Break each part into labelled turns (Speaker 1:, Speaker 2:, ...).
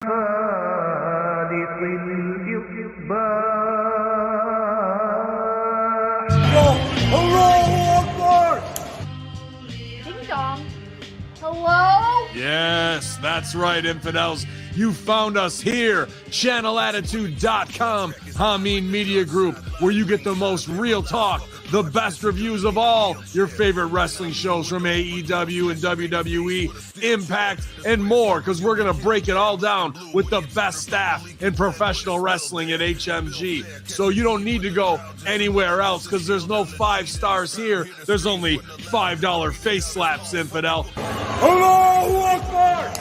Speaker 1: Ding dong. Hello?
Speaker 2: Yes, that's right, infidels. You found us here, channelattitude.com, Hameen Media Group, where you get the most real talk, the best reviews of all your favorite wrestling shows from AEW and WWE, Impact, and more, because we're going to break it all down with the best staff in professional wrestling at HMG. So you don't need to go anywhere else, because there's no 5 stars here. There's only $5 face slaps, infidel. Hello, Akbar!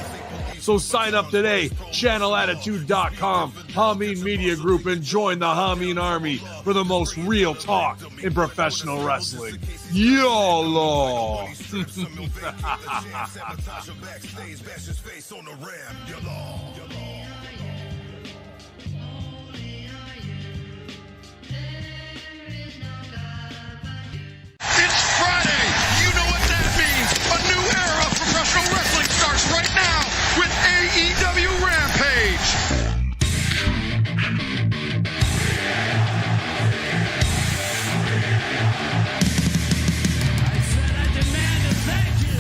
Speaker 2: So sign up today, channelattitude.com, Hameen Media Group, and join the Hameen Army for the most real talk in professional wrestling. YOLO!
Speaker 3: It's Friday! You know what that means! A new era of professional wrestling starts right now with AEW Rampage! I said I demand a thank you!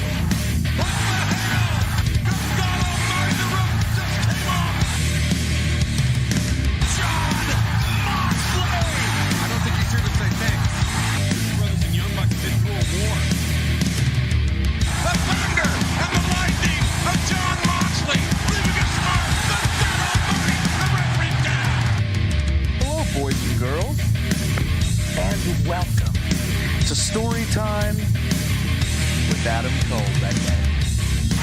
Speaker 3: What the hell? Good God Almighty, the rope just came off! John Moxley! I don't think he's here to say thanks. Brothers and Young Bucks did through a war. The thunder and the lightning of John Moxley leaving us mark. The God Almighty, the referee down.
Speaker 4: Hello, boys and girls, and welcome to Story Time with Adam Cole, that guy.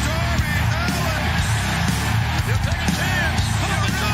Speaker 3: Darby Allin. He'll take a chance. Pull the goal.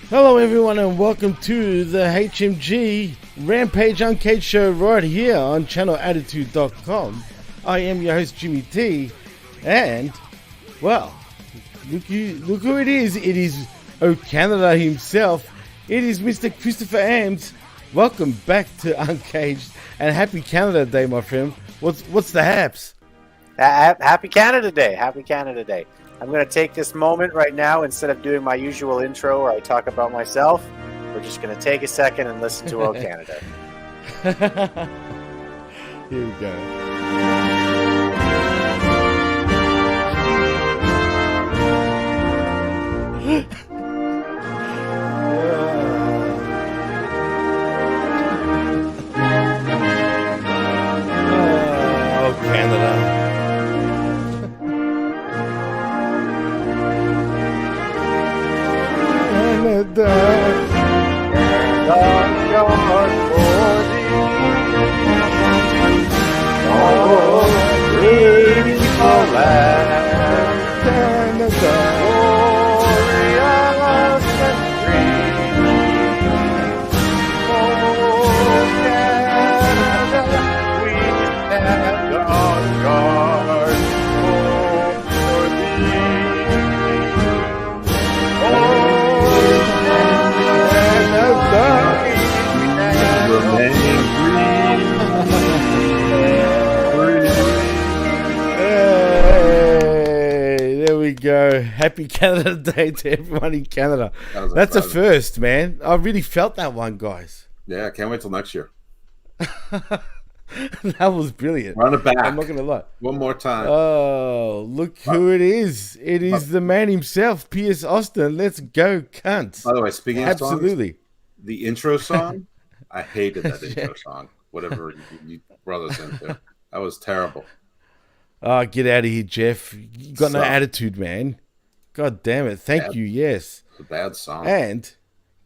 Speaker 5: Hello everyone and welcome to the HMG Rampage UnCaged show right here on channelattitude.com. I am your host Jimmy T, and well, look who it is. It is Canada himself. It is Mr. Christopher Ambs. Welcome back to UnCaged and happy Canada Day, my friend. What's the haps?
Speaker 6: Happy Canada Day. Happy Canada Day. I'm going to take this moment right now, instead of doing my usual intro where I talk about myself, we're just going to take a second and listen to O Canada.
Speaker 5: Here we go. Oh, Canada. Happy Canada Day to everyone in Canada.
Speaker 7: That's
Speaker 5: a first, man. I really felt that one, guys.
Speaker 7: Yeah, I can't wait till next year.
Speaker 5: That was brilliant.
Speaker 7: Run it back.
Speaker 5: I'm not gonna lie.
Speaker 7: One more time.
Speaker 5: Oh, look who it is! It is the man himself, Pierce Austin. Let's go, cunt.
Speaker 7: By the way, speaking of songs,
Speaker 5: absolutely,
Speaker 7: the intro song, I hated that intro song. Whatever you brought us into, that was terrible.
Speaker 5: Oh, get out of here, Jeff. You got no
Speaker 7: So-
Speaker 5: attitude, man. God damn it. Thank you. Yes.
Speaker 7: It's a bad song.
Speaker 5: And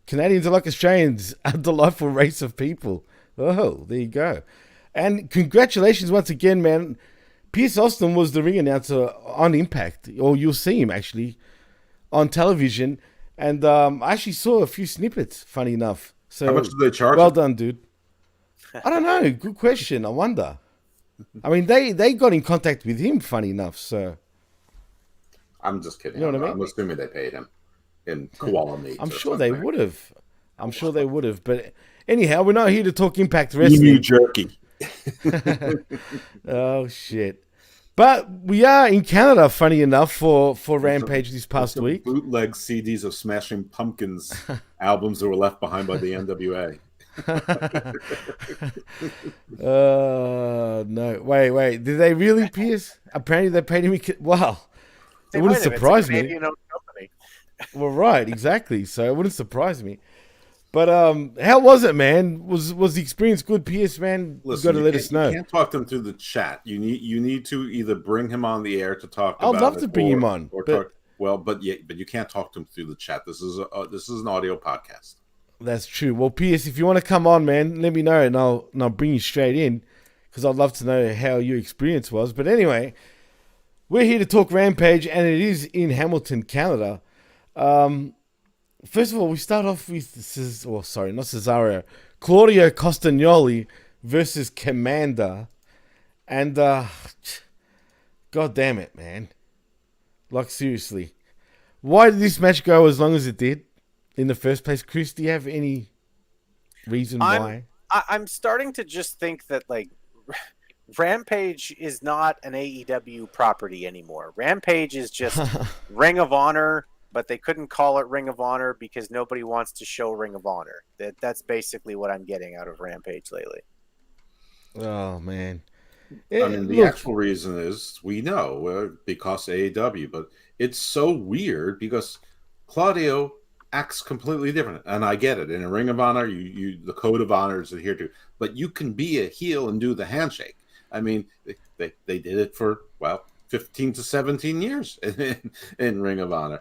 Speaker 5: Canadians are like Australians, a delightful race of people. Oh, there you go. And congratulations once again, man. Pierce Austin was the ring announcer on Impact, or you'll see him actually on television. And I actually saw a few snippets, funny enough. So
Speaker 7: How much did they charge?
Speaker 5: well
Speaker 7: him?
Speaker 5: done, dude. I don't know. Good question. I wonder. I mean, they got in contact with him, funny enough. So
Speaker 7: I'm just kidding.
Speaker 5: You know what I mean?
Speaker 7: I'm assuming they paid him in Kuala Meat.
Speaker 5: I'm
Speaker 7: or
Speaker 5: sure they
Speaker 7: something.
Speaker 5: would have. I'm sure they would have. But anyhow, we're not here to talk Impact Wrestling.
Speaker 7: Emu jerky.
Speaker 5: Oh shit! But we are in Canada, funny enough, for Rampage this past
Speaker 7: Some
Speaker 5: week.
Speaker 7: bootleg CDs of Smashing Pumpkins albums that were left behind by the NWA.
Speaker 5: No, wait. Did they really, Pierce? Apparently, they paid him. Wow, it
Speaker 6: Hey,
Speaker 5: wouldn't
Speaker 6: wait a minute,
Speaker 5: surprise
Speaker 6: it's a
Speaker 5: me.
Speaker 6: Canadian-owned company.
Speaker 5: Well, right, exactly. So it wouldn't surprise me. But how was it, man? Was the experience good, Pierce? Man,
Speaker 7: Listen,
Speaker 5: you got to let us know.
Speaker 7: You can't talk to him through the chat. You need to either bring him on the air to talk.
Speaker 5: I'd
Speaker 7: about
Speaker 5: love
Speaker 7: it
Speaker 5: to bring him on,
Speaker 7: or
Speaker 5: but-
Speaker 7: talk. Well, but you can't talk to him through the chat. This is an audio podcast.
Speaker 5: That's true. Well, Pierce, if you want to come on, man, let me know, and I'll bring you straight in, because I'd love to know how your experience was. But anyway, we're here to talk Rampage, and it is in Hamilton, Canada. First of all, we start off with not Cesaro, Claudio Castagnoli versus Kommander, and god damn it, man! Like seriously, why did this match go as long as it did in the first place? Chris, do you have any reason why?
Speaker 6: I'm starting to just think that like Rampage is not an AEW property anymore. Rampage is just Ring of Honor, but they couldn't call it Ring of Honor because nobody wants to show Ring of Honor. That's basically what I'm getting out of Rampage lately.
Speaker 5: Oh man!
Speaker 7: I mean, the actual reason is we know because AEW, but it's so weird because Claudio acts completely different, and I get it. In a Ring of Honor, you the code of honor is adhered to, but you can be a heel and do the handshake. I mean, they did it for 15 to 17 years in Ring of Honor.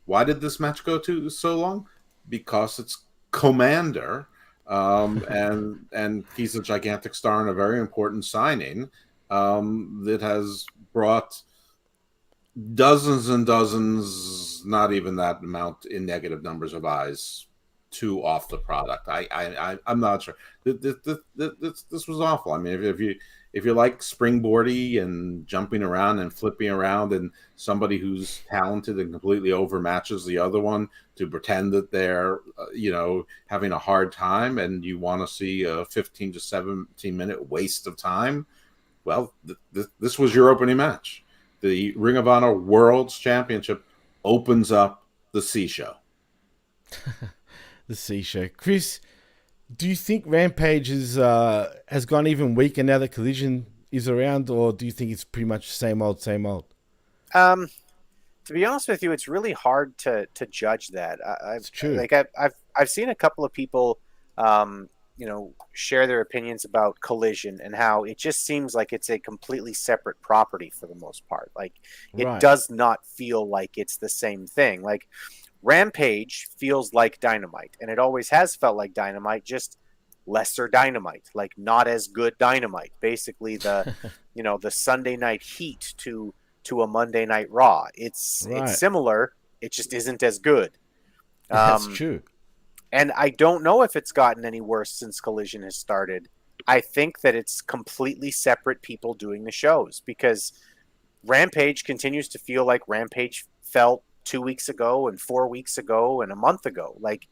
Speaker 7: Why did this match go to so long? Because it's Kommander, and he's a gigantic star and a very important signing that has brought dozens and dozens, not even that amount in negative numbers of eyes, to off the product. I'm not sure. This was awful. I mean, if you like springboardy and jumping around and flipping around, and somebody who's talented and completely overmatches the other one to pretend that they're having a hard time, and you want to see a 15 to 17 minute waste of time, well, this was your opening match. The Ring of Honor World's Championship opens up the C show.
Speaker 5: The C show. Chris, do you think Rampage has gone even weaker now that Collision is around, or do you think it's pretty much same old, same old?
Speaker 6: To be honest with you, it's really hard to judge that.
Speaker 5: It's true.
Speaker 6: Like I've seen a couple of people, share their opinions about Collision and how it just seems like it's a completely separate property for the most part. Like it
Speaker 5: Right.
Speaker 6: does not feel like it's the same thing. Like Rampage feels like Dynamite, and it always has felt like Dynamite, just lesser Dynamite, like not as good Dynamite. Basically, the the Sunday night heat to a Monday night Raw. It's similar. It just isn't as good.
Speaker 5: That's true.
Speaker 6: And I don't know if it's gotten any worse since Collision has started. I think that it's completely separate people doing the shows, because Rampage continues to feel like Rampage felt 2 weeks ago and 4 weeks ago and a month ago. Like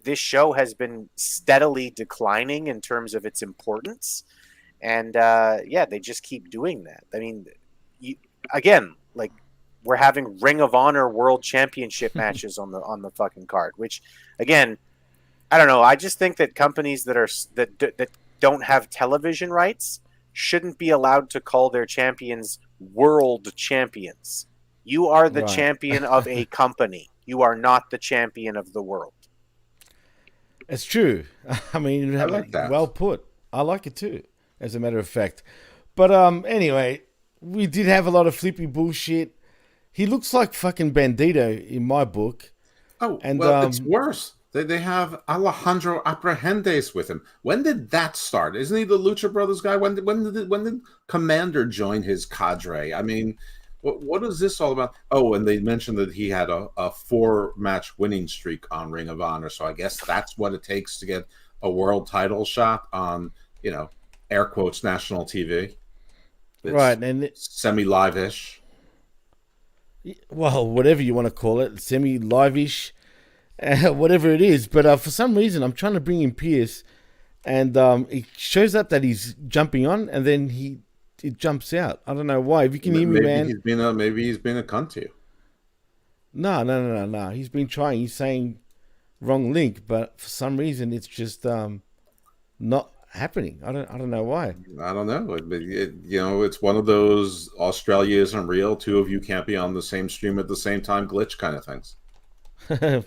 Speaker 6: this show has been steadily declining in terms of its importance. And they just keep doing that. I mean, again, like we're having Ring of Honor World Championship matches on the fucking card. Which, again, I don't know. I just think that companies that don't have television rights shouldn't be allowed to call their champions world champions. You are the champion of a company. You are not the champion of the world.
Speaker 5: It's true. I mean,
Speaker 7: I like that.
Speaker 5: Well put. I like it too, as a matter of fact. But anyway, we did have a lot of flippy bullshit. He looks like fucking Bandito in my book.
Speaker 7: Oh,
Speaker 5: and
Speaker 7: it's worse. They have Alejandro Aprehendes with him. When did that start? Isn't he the Lucha Brothers guy? When did Kommander join his cadre? I mean, what is this all about? Oh, and they mentioned that he had a 4-match winning streak on Ring of Honor. So I guess that's what it takes to get a world title shot on, air quotes, national TV. It's
Speaker 5: right, and
Speaker 7: semi-live-ish.
Speaker 5: Well, whatever you want to call it, semi-live-ish. Whatever it is, but for some reason I'm trying to bring in Pierce, and it shows up that he's jumping on, and then it jumps out. I don't know why. If you can hear me, man.
Speaker 7: Maybe he's been a cunt to you.
Speaker 5: No. He's been trying. He's saying wrong link, but for some reason it's just not happening. I don't know why.
Speaker 7: I don't know. It's one of those Australia isn't real. Two of you can't be on the same stream at the same time glitch kind of things.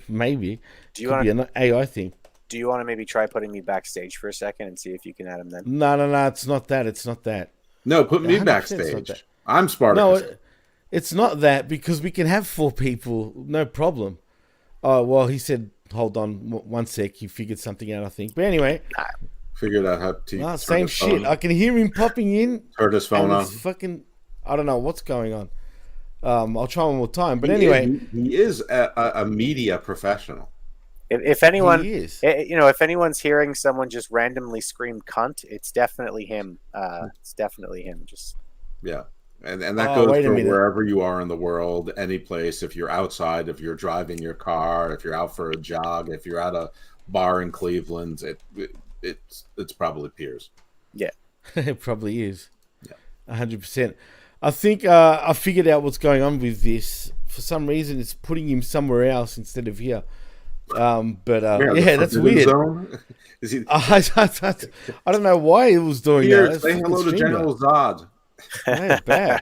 Speaker 5: Maybe.
Speaker 6: Do you want
Speaker 5: an AI thing?
Speaker 6: Do you want to maybe try putting me backstage for a second and see if you can add him then?
Speaker 5: No. It's not that.
Speaker 7: No, put me backstage. I'm Spartacus.
Speaker 5: No, it's not that, because we can have 4 people, no problem. Oh, well, he said, hold on 1 sec. He figured something out, I think. But anyway.
Speaker 7: Figured out how to
Speaker 5: same shit. I can hear him popping in.
Speaker 7: Turn his phone on.
Speaker 5: Fucking, I don't know what's going on. I'll try one more time. But anyway.
Speaker 7: He is a media professional.
Speaker 6: If anyone,
Speaker 5: he is.
Speaker 6: If anyone's hearing someone just randomly scream "cunt," it's definitely him. Just
Speaker 7: yeah, and that goes for wherever you are in the world, any place. If you're outside, if you're driving your car, if you're out for a jog, if you're at a bar in Cleveland, it's probably Piers.
Speaker 6: Yeah,
Speaker 5: it probably is.
Speaker 7: Yeah,
Speaker 5: 100%. I think I figured out what's going on with this. For some reason, it's putting him somewhere else instead of here. That's weird.
Speaker 7: Is he...
Speaker 5: I don't know why it was doing that.
Speaker 7: Say hello to General Zod.
Speaker 5: That's bad.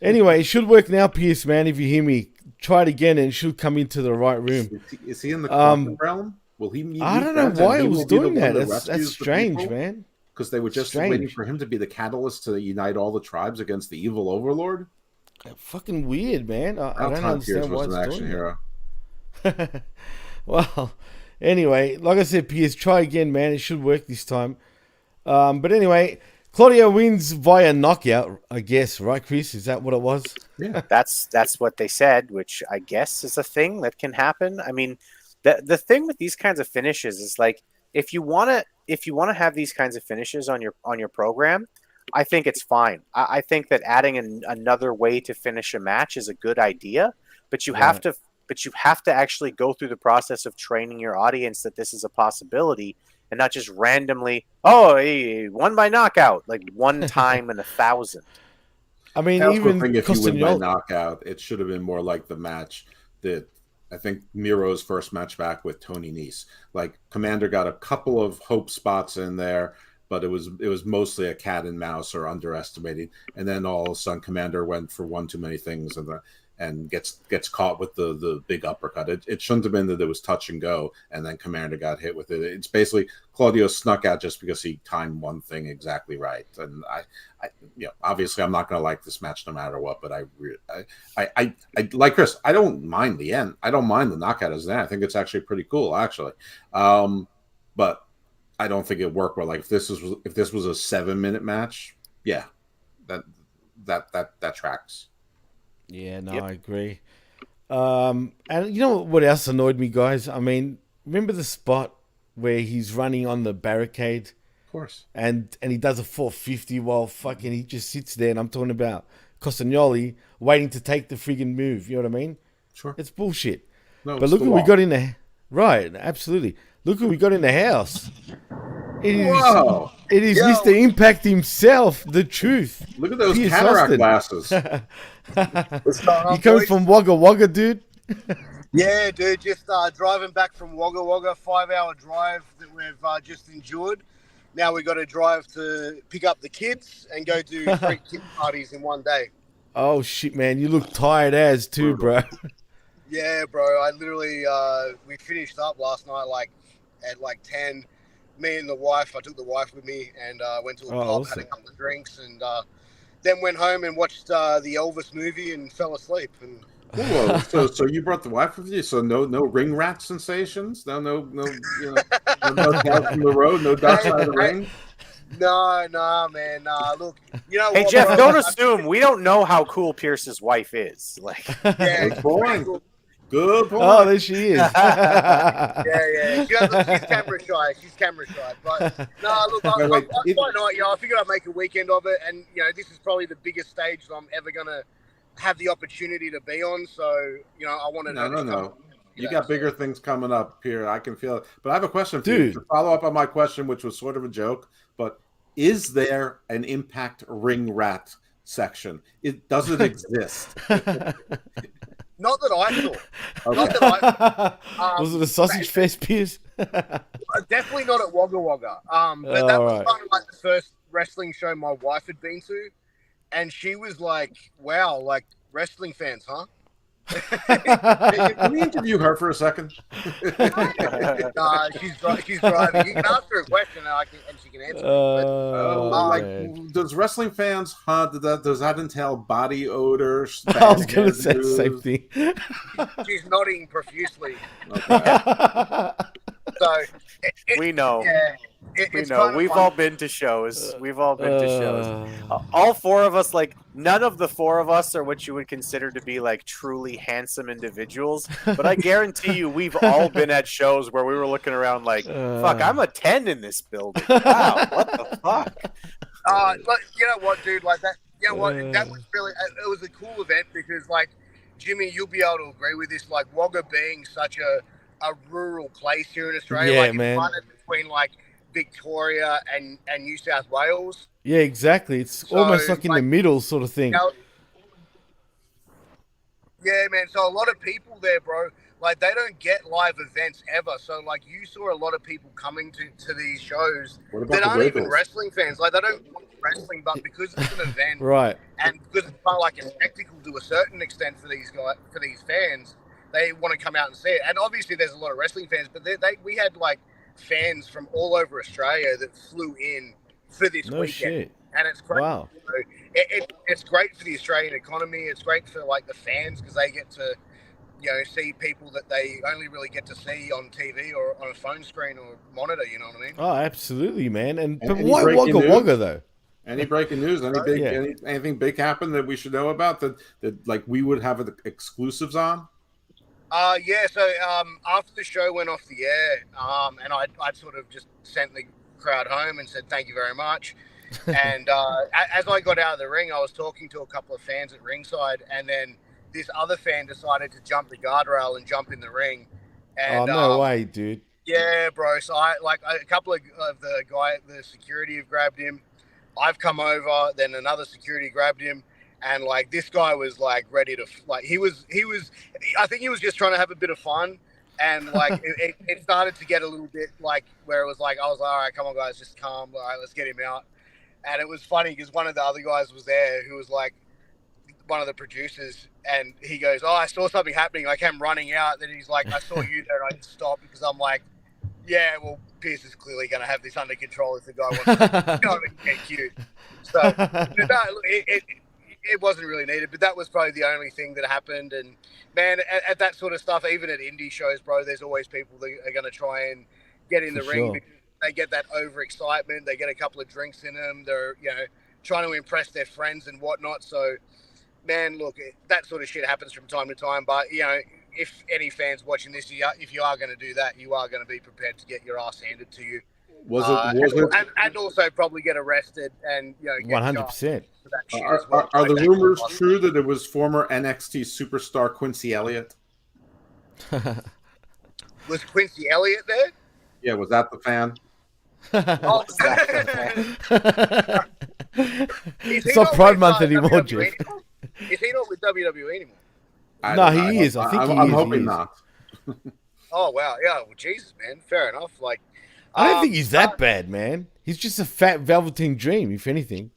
Speaker 5: Anyway, it should work now, Pierce, man. If you hear me, try it again, and it should come into the right room.
Speaker 7: Is he in the quantum realm? Will he meet?
Speaker 5: I don't know why it was doing that. That's strange, man.
Speaker 7: Because they were just waiting for him to be the catalyst to unite all the tribes against the evil overlord.
Speaker 5: Fucking weird, man. I don't understand why it's doing that. Well, anyway, like I said, Piers, try again, man. It should work this time. But anyway, Claudio wins via knockout, I guess, right, Chris? Is that what it was?
Speaker 7: Yeah,
Speaker 6: that's what they said, which I guess is a thing that can happen. I mean, the thing with these kinds of finishes is like, if you want to have these kinds of finishes on your program, I think it's fine. I think that adding another way to finish a match is a good idea, but you have to. But you have to actually go through the process of training your audience that this is a possibility, and not just randomly, he won by knockout, like one time in 1,000.
Speaker 5: I mean, even
Speaker 7: if you win by knockout, it should have been more like the match that I think Miro's first match back with Tony Nese. Like, Kommander got a couple of hope spots in there, but it was mostly a cat and mouse or underestimating. And then all of a sudden, Kommander went for one too many things and gets caught with the big uppercut. It shouldn't have been that it was touch and go, and then Kommander got hit with it. It's basically Claudio snuck out just because he timed one thing exactly right. And I obviously I'm not going to like this match no matter what. But I like Chris. I don't mind the end. I don't mind the knockout as an end. I think it's actually pretty cool, actually. But I don't think it worked well. Like if this was a 7-minute match, yeah, that tracks.
Speaker 5: Yeah, no, yep. I agree. And you know what else annoyed me, guys? I mean, remember the spot where he's running on the barricade?
Speaker 7: Of course.
Speaker 5: And he does a 450 while fucking he just sits there, and I'm talking about Costagnoli waiting to take the friggin' move. You know what I mean?
Speaker 7: Sure.
Speaker 5: It's bullshit.
Speaker 7: No,
Speaker 5: but look what we got in there. Right, absolutely. Look what we got in the house.
Speaker 7: Whoa!
Speaker 5: It is Mr. Impact himself, the truth.
Speaker 7: Look at those
Speaker 5: Pierce
Speaker 7: cataract
Speaker 5: Austin.
Speaker 7: glasses.
Speaker 5: You coming from Wagga Wagga, dude?
Speaker 8: Yeah, dude, just driving back from Wagga Wagga, 5-hour drive that we've just endured. Now we got to drive to pick up the kids and go do 3 kid parties in one day.
Speaker 5: Oh, shit, man. You look tired as too, bro.
Speaker 8: Yeah, bro. I literally, we finished up last night at 10. Me and the wife, I took the wife with me and went to a pub,
Speaker 5: awesome.
Speaker 8: had a couple of drinks, and then went home and watched the Elvis movie and fell asleep. And
Speaker 7: Whoa, so you brought the wife with you? So no ring rat sensations? No, you know, no down from the road, no dark side of the ring?
Speaker 8: No, man. Look, you know
Speaker 6: Hey,
Speaker 8: what,
Speaker 6: Jeff,
Speaker 8: bro?
Speaker 6: don't assume. We don't know how cool Pierce's wife is. Like,
Speaker 8: Yeah,
Speaker 7: Good point. Good point.
Speaker 5: Oh, there she is.
Speaker 8: yeah. She's camera shy. But no, look, why not? You know, I figured I'd make a weekend of it, and you know, this is probably the biggest stage that I'm ever gonna have the opportunity to be on. So, you know, I wanted to.
Speaker 7: No. You got bigger things coming up here. I can feel it. But I have a question for you.
Speaker 5: Dude.
Speaker 7: To follow up on my question, which was sort of a joke, but is there an Impact ring rat section? Does it exist?
Speaker 8: Not that I saw.
Speaker 7: Okay.
Speaker 8: Not that I.
Speaker 5: Was it a sausage fest, Pierce?
Speaker 8: Definitely not at Wagga Wagga. But that was kind of like the first wrestling show my wife had been to, and she was like, "Wow, like wrestling fans, huh?"
Speaker 7: Hey, can we interview her for a second?
Speaker 8: She's driving. You can ask her a question and she can answer.
Speaker 7: Does wrestling fans does that entail body odor?
Speaker 5: I was going to say the same thing.
Speaker 8: She's nodding profusely.
Speaker 7: Okay.
Speaker 8: So
Speaker 6: we know.
Speaker 8: Yeah,
Speaker 6: We
Speaker 8: it's
Speaker 6: know.
Speaker 8: kind of
Speaker 6: We've
Speaker 8: fun.
Speaker 6: all been to shows. We've all been to shows. All 4 of us, like, none of the 4 of us are what you would consider to be, like, truly handsome individuals. But I guarantee you, we've all been at shows where we were looking around like, fuck, I'm a 10 in this building. Wow, what the fuck?
Speaker 8: But you know what, dude? Like that. You know what? That was really. It was a cool event because, like, Jimmy, you'll be able to agree with this. Like Wagga being such a rural place here in Australia,
Speaker 5: Yeah,
Speaker 8: like
Speaker 5: man.
Speaker 8: it's running between like Victoria and New South Wales.
Speaker 5: Yeah, exactly. It's
Speaker 8: So,
Speaker 5: almost like in the
Speaker 8: like,
Speaker 5: middle sort of thing.
Speaker 8: You know, yeah, man. So a lot of people there, bro, like they don't get live events ever. So like you saw a lot of people coming to these shows
Speaker 7: What about
Speaker 8: that
Speaker 7: the
Speaker 8: aren't even
Speaker 7: Wiggles?
Speaker 8: wrestling fans. Like they don't watch wrestling, but because it's an event
Speaker 5: Right.
Speaker 8: and because it's kind of like a spectacle to a certain extent for these guys, for these fans, they want to come out and see it. And obviously there's a lot of wrestling fans, but we had like fans from all over Australia that flew in for this
Speaker 5: No
Speaker 8: weekend.
Speaker 5: shit.
Speaker 8: And it's great.
Speaker 5: Wow.
Speaker 8: So it's great for the Australian economy. It's great for like the fans because they get to, you know, see people that they only really get to see on TV or on a phone screen or monitor. You know what I mean?
Speaker 5: Oh, absolutely, man. And but
Speaker 7: Any
Speaker 5: why
Speaker 7: breaking
Speaker 5: Wagga
Speaker 7: news?
Speaker 5: Wagga though?
Speaker 7: Any breaking news? Anything big happen that we should know about that like we would have exclusives on?
Speaker 8: Yeah. So after the show went off the air, and I'd sort of just sent the crowd home and said thank you very much. And as I got out of the ring, I was talking to a couple of fans at ringside, and then this other fan decided to jump the guardrail and jump in the ring. And,
Speaker 5: no way, dude.
Speaker 8: Yeah, bro. So a couple of the security have grabbed him. I've come over, then another security grabbed him, and like this guy was like ready to he was. I think he was just trying to have a bit of fun, and like it started to get a little bit like where it was like I was like, all right, come on guys, just calm. All right, let's get him out. And it was funny because one of the other guys was there who was like one of the producers, and he goes, "Oh, I saw something happening. I came running out." Then he's like, "I saw you there, and I just stopped because I'm like, yeah, well, Pierce is clearly going to have this under control if the guy wants to get cute." So, no, it wasn't really needed, but that was probably the only thing that happened. And man, at that sort of stuff, even at indie shows, bro, there's always people that are going to try and get in the ring because they get that overexcitement. They get a couple of drinks in them. They're, you know, trying to impress their friends and whatnot. So, man, look, that sort of shit happens from time to time. But, you know, if any fans watching this, if you are going to do that, you are going to be prepared to get your ass handed to you. And also probably get arrested and, you know, get
Speaker 5: 100%.
Speaker 7: Are the rumors true that it was former NXT superstar Quincy Elliott?
Speaker 8: Was Quincy Elliott there?
Speaker 7: Yeah, was that the fan?
Speaker 8: Oh,
Speaker 5: It's not Pride Month anymore, Jeff.
Speaker 8: Is he not with WWE anymore?
Speaker 5: No, he is. I think he is.
Speaker 7: I'm hoping
Speaker 5: He is.
Speaker 7: not.
Speaker 8: Oh wow, yeah. Well, Jesus, man, fair enough. Like,
Speaker 5: I don't think he's that bad, man. He's just a fat Velveteen Dream, if anything.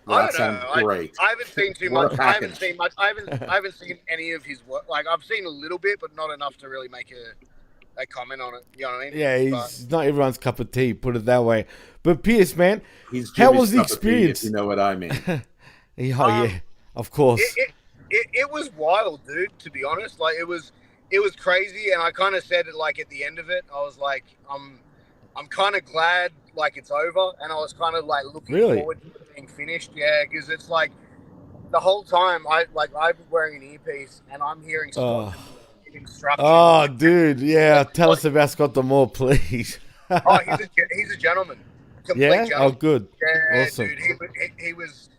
Speaker 7: Well,
Speaker 8: I
Speaker 7: that
Speaker 8: don't know.
Speaker 7: sounds great.
Speaker 8: I haven't seen too
Speaker 7: What a
Speaker 8: much. I haven't
Speaker 7: package.
Speaker 8: seen much. I haven't seen any of his work. Like, I've seen a little bit, but not enough to really make a comment on it. You know what I mean?
Speaker 5: Yeah, he's not everyone's cup of tea, put it that way. But Pierce, man,
Speaker 7: He's
Speaker 5: how
Speaker 7: Jimmy's
Speaker 5: was the
Speaker 7: cup of tea,
Speaker 5: experience?
Speaker 7: if you know what I mean.
Speaker 5: Yeah, of course.
Speaker 8: It was wild, dude. To be honest, like it was crazy, and I kind of said it like at the end of it. I was like, I'm kind of glad like it's over, and I was kind of like looking forward to it being finished. Yeah, because it's like the whole time I'm wearing an earpiece and I'm hearing Scott instructions.
Speaker 5: Oh, dude, yeah. Tell us about Scott Demore, please.
Speaker 8: Oh, he's a gentleman. Complete
Speaker 5: Yeah?
Speaker 8: gentleman.
Speaker 5: Oh, good.
Speaker 8: Yeah,
Speaker 5: Awesome.
Speaker 8: dude. He was,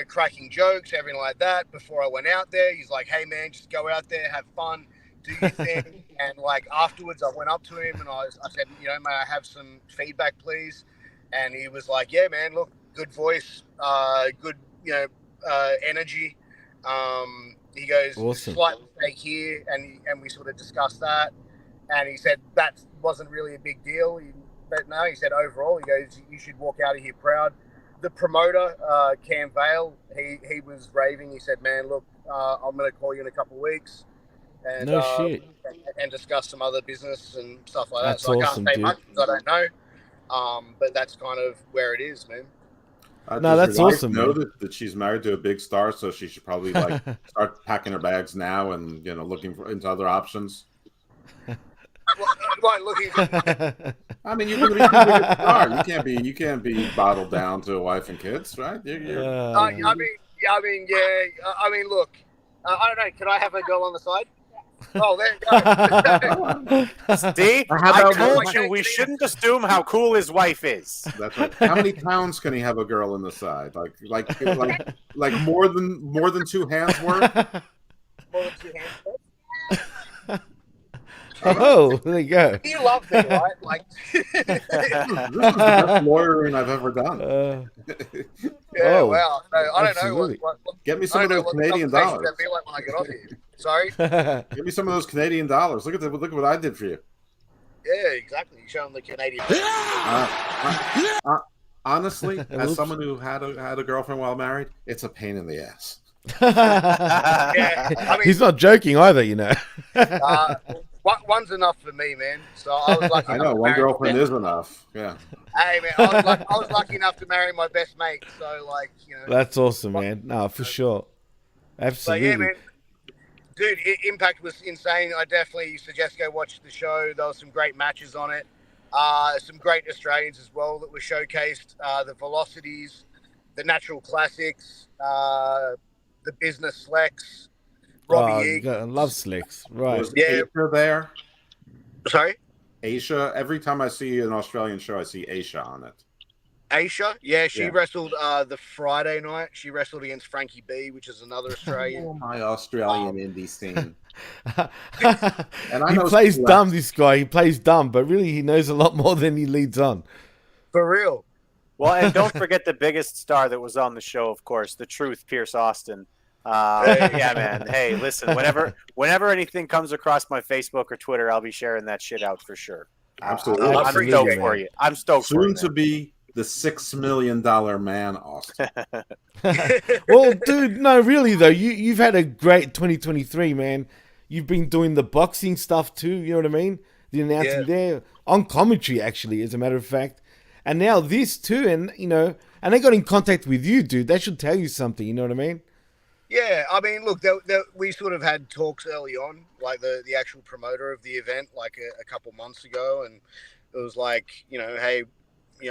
Speaker 8: cracking jokes, everything like that. Before I went out there, he's like, "Hey, man, just go out there, have fun, do your thing." And like afterwards, I went up to him and I said, "May I have some feedback, please?" And he was like, "Yeah, man. Look, good voice, good, energy." He goes,
Speaker 5: Awesome.
Speaker 8: "Slight mistake here," and we sort of discussed that. And he said that wasn't really a big deal. But no, he said overall, he goes, "You should walk out of here proud." The promoter, Cam Vale, he was raving. He said, "Man, look, I'm going to call you in a couple of weeks and
Speaker 5: No shit.
Speaker 8: and discuss some other business and stuff like
Speaker 5: That's
Speaker 8: that." So
Speaker 5: awesome,
Speaker 8: I can't say
Speaker 5: dude.
Speaker 8: much because I don't know. But that's kind of where it is, man.
Speaker 5: No,
Speaker 7: Does
Speaker 5: that's
Speaker 7: your wife
Speaker 5: awesome,
Speaker 7: know
Speaker 5: man.
Speaker 7: that she's married to a big star, so she should probably like start packing her bags now and looking into other options.
Speaker 8: Like looking for
Speaker 7: I mean, you're going to be too big a star. You can't be bottled down to a wife and kids, right?
Speaker 8: I mean, look, I don't know. Can I have a girl on the side? Oh, there you go.
Speaker 6: See,
Speaker 7: How
Speaker 6: I
Speaker 7: about
Speaker 6: told
Speaker 8: more?
Speaker 6: you we shouldn't assume how cool his wife is.
Speaker 7: That's right. How many pounds can he have a girl in the side? Like more than two hands worth?
Speaker 8: More than two hands.
Speaker 5: Oh, there you go.
Speaker 8: You love me, right? Like,
Speaker 7: This is the best lawyering I've ever done.
Speaker 8: yeah,
Speaker 5: Oh,
Speaker 8: wow. So, I don't
Speaker 5: absolutely.
Speaker 8: know what
Speaker 7: Get me
Speaker 8: I
Speaker 7: some of
Speaker 8: don't know
Speaker 7: those
Speaker 8: what the
Speaker 7: Canadian
Speaker 8: conversation's
Speaker 7: dollars.
Speaker 8: gonna be like when I get off here. Sorry.
Speaker 7: Give me some of those Canadian dollars. Look at what I did for you.
Speaker 8: Yeah, exactly. You show them the Canadian.
Speaker 7: Honestly, as someone who had a girlfriend while married, it's a pain in the ass.
Speaker 8: Yeah, I mean,
Speaker 5: He's not joking either,
Speaker 8: one's enough for me, man. So I was lucky.
Speaker 7: I
Speaker 8: enough
Speaker 7: know
Speaker 8: to
Speaker 7: one
Speaker 8: marry
Speaker 7: girlfriend
Speaker 8: my
Speaker 7: is enough. Yeah.
Speaker 8: Hey, man, I was lucky enough to marry my best mate. So, like,
Speaker 5: That's awesome, man. No, for sure.
Speaker 8: So
Speaker 5: Absolutely.
Speaker 8: yeah, man. Dude, Impact was insane. I definitely suggest go watch the show. There were some great matches on it. Some great Australians as well that were showcased. The Velocities, the Natural Classics, the Business Slex, Robbie Eag.
Speaker 5: I love Slicks. Right.
Speaker 7: Was
Speaker 8: Yeah.
Speaker 7: Aisha there?
Speaker 8: Sorry?
Speaker 7: Aisha. Every time I see an Australian show, I see Aisha on it.
Speaker 8: Aisha? Yeah, she
Speaker 7: Yeah.
Speaker 8: wrestled the Friday night. She wrestled against Frankie B, which is another Australian.
Speaker 7: Oh, my Australian indie scene.
Speaker 5: He
Speaker 7: know
Speaker 5: plays
Speaker 7: some
Speaker 5: dumb, this guy. He plays dumb, but really he knows a lot more than he leads on.
Speaker 8: For real.
Speaker 6: Well, and don't forget the biggest star that was on the show, of course, the Truth, Pierce Austin. Yeah, man. Hey, listen, whenever anything comes across my Facebook or Twitter, I'll be sharing that shit out for sure.
Speaker 7: Absolutely.
Speaker 6: I'm
Speaker 5: Absolutely,
Speaker 6: stoked
Speaker 5: man.
Speaker 6: for you. I'm stoked for
Speaker 7: Soon
Speaker 6: you.
Speaker 7: to be the $6 million man, Austin.
Speaker 5: Well, dude, no, really though, you've had a great 2023, man. You've been doing the boxing stuff too, you know what I mean? The announcing there on commentary, actually, as a matter of fact, and now this too, and and they got in contact with you, dude. That should tell you something, you know what I mean?
Speaker 8: Yeah, I mean, look, we sort of had talks early on, like the actual promoter of the event, like a couple months ago, and it was like, hey,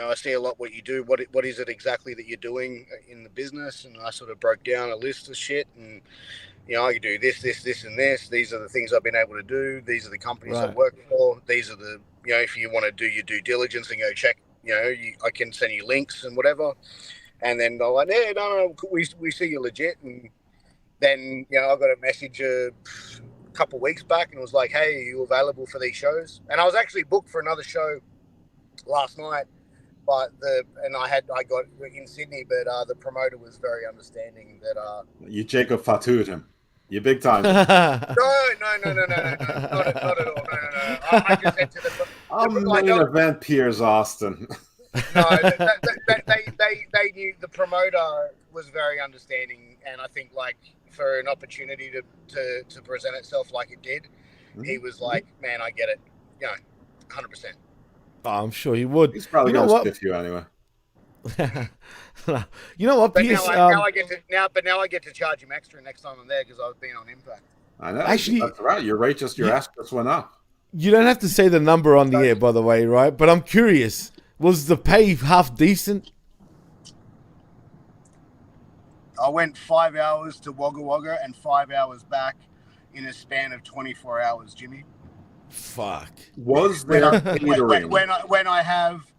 Speaker 8: I see a lot what you do. What is it exactly that you're doing in the business? And I sort of broke down a list of shit, and I can do this, and this. These are the things I've been able to do. These are the companies I work for. These are the, if you want to do your due diligence and go check, I can send you links and whatever. And then they're like, yeah, no, we see you legit. And then, I got a message a couple weeks back and it was like, hey, are you available for these shows? And I was actually booked for another show last night but I got in Sydney, but the promoter was very understanding that.
Speaker 7: You Jacob Fatu'd him. You big time.
Speaker 8: No, not at all. No. I just said to the
Speaker 7: main event, Piers Austin.
Speaker 8: No, they knew the promoter was very understanding, and I think like for an opportunity to present itself like it did, he was like, "Man, I get it, 100%."
Speaker 5: Oh, I'm sure he would.
Speaker 7: He's probably gonna stiff you anyway.
Speaker 5: You know what,
Speaker 8: But
Speaker 5: Piers?
Speaker 8: now I get to charge him extra next time I'm there because I've been on Impact.
Speaker 7: I know.
Speaker 5: Actually,
Speaker 7: that's right. Your rate your ask just went up.
Speaker 5: You don't have to say the number on the air, by the way, right? But I'm curious. Was the pay half decent?
Speaker 8: I went 5 hours to Wagga Wagga and 5 hours back in a span of 24 hours, Jimmy.
Speaker 5: Fuck.
Speaker 7: Was there catering?
Speaker 8: When I have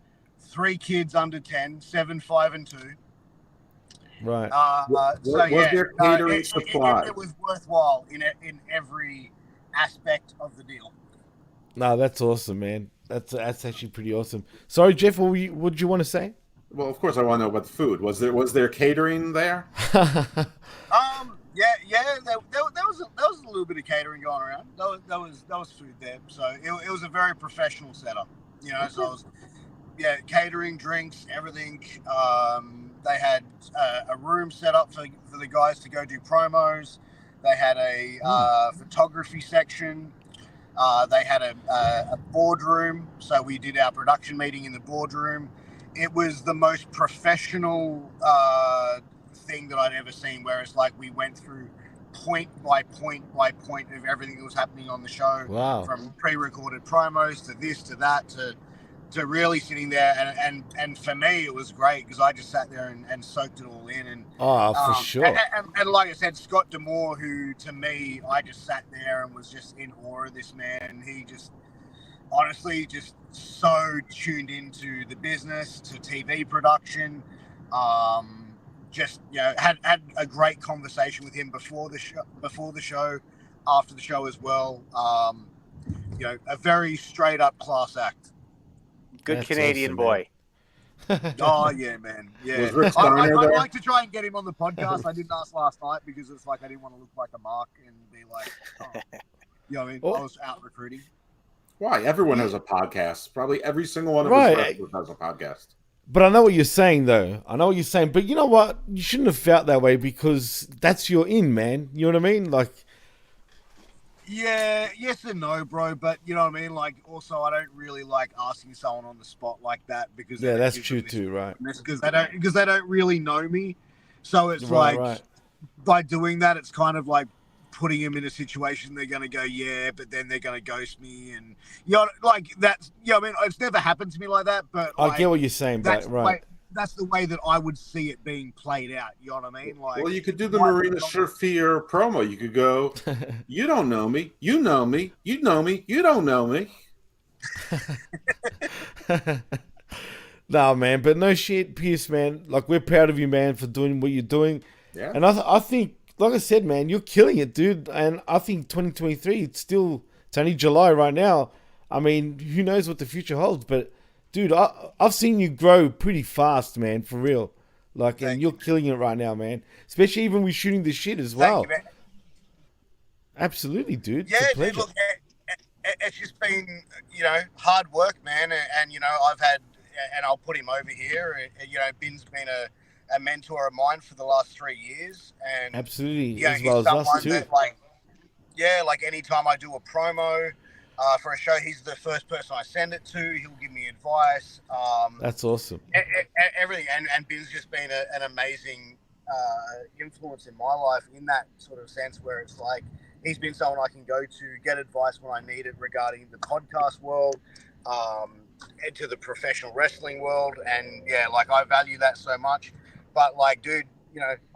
Speaker 8: 3 kids under 10, 7, 5, and 2.
Speaker 5: Right.
Speaker 7: Was there catering supply?
Speaker 8: It was worthwhile in every aspect of the deal.
Speaker 5: No, that's awesome, man. That's actually pretty awesome. Sorry, Jeff, what did you want to say?
Speaker 7: Well, of course I want to know about the food. Was there catering there?
Speaker 8: Yeah. There was a little bit of catering going around. That was food there. So it was a very professional setup. So it was catering, drinks, everything. They had a room set up for the guys to go do promos. They had a photography section. They had a boardroom, so we did our production meeting in the boardroom. It was the most professional thing that I'd ever seen, where it's like we went through point by point by point of everything that was happening on the show.
Speaker 5: Wow. From
Speaker 8: pre-recorded promos to this to that to really sitting there, and for me it was great because I just sat there and soaked it all in. And
Speaker 5: for sure.
Speaker 8: And like I said, Scott D'Amore, who to me, I just sat there and was just in awe of this man. He just honestly just so tuned into the business, to TV production. Had a great conversation with him before the show, after the show as well. A very straight up class act.
Speaker 6: Good
Speaker 5: That's
Speaker 6: Canadian
Speaker 5: awesome,
Speaker 6: boy.
Speaker 8: Oh yeah, man. Yeah.
Speaker 7: Was Rick Steiner
Speaker 8: I'd
Speaker 7: there?
Speaker 8: like to try and get him on the podcast. I didn't ask last night because it's like I didn't want to look like a mark and be like, I was out recruiting.
Speaker 7: Why? Everyone has a podcast. Probably every single one of
Speaker 5: Right.
Speaker 7: us has a podcast.
Speaker 5: But I know what you're saying, though. But you know what? You shouldn't have felt that way because that's your in, man. You know what I mean? Like,
Speaker 8: Yeah, yes and no, bro. But you know what I mean. Like, also, I don't really like asking someone on the spot like that because
Speaker 5: that's true too, right?
Speaker 8: Because they don't really know me. So it's
Speaker 5: Right.
Speaker 8: by doing that, it's kind of like putting them in a situation they're going to go, yeah, but then they're going to ghost me, and like that's I mean, it's never happened to me like that. But
Speaker 5: I get what you're saying, but right.
Speaker 8: That's the way that I would see it being played out. You know what I mean? Like,
Speaker 7: Well, you could do the Marina Shafir promo. You could go, you don't know me. You know me. You know me. You don't know me.
Speaker 5: No, man. But no shit, Pierce, man. Like, we're proud of you, man, for doing what you're doing.
Speaker 7: Yeah.
Speaker 5: And I think, like I said, man, you're killing it, dude. And I think 2023, it's only July right now. I mean, who knows what the future holds, but dude, I've seen you grow pretty fast, man, for real. Like, and you're killing it right now, man. Especially even with shooting the shit as well.
Speaker 8: Thank you, man.
Speaker 5: Absolutely, dude.
Speaker 8: Yeah,
Speaker 5: it's a pleasure.
Speaker 8: dude, look, it's just been, hard work, man. And I've had, and I'll put him over here, Ben's been a mentor of mine for the last 3 years. And
Speaker 5: absolutely,
Speaker 8: as
Speaker 5: well as us, too.
Speaker 8: that, like anytime I do a promo, for a show, he's the first person I send it to. He'll give me advice.
Speaker 5: That's awesome.
Speaker 8: Everything. And Ben's just been an amazing influence in my life in that sort of sense where it's like he's been someone I can go to, get advice when I need it regarding the podcast world, into the professional wrestling world. And, I value that so much. But, dude,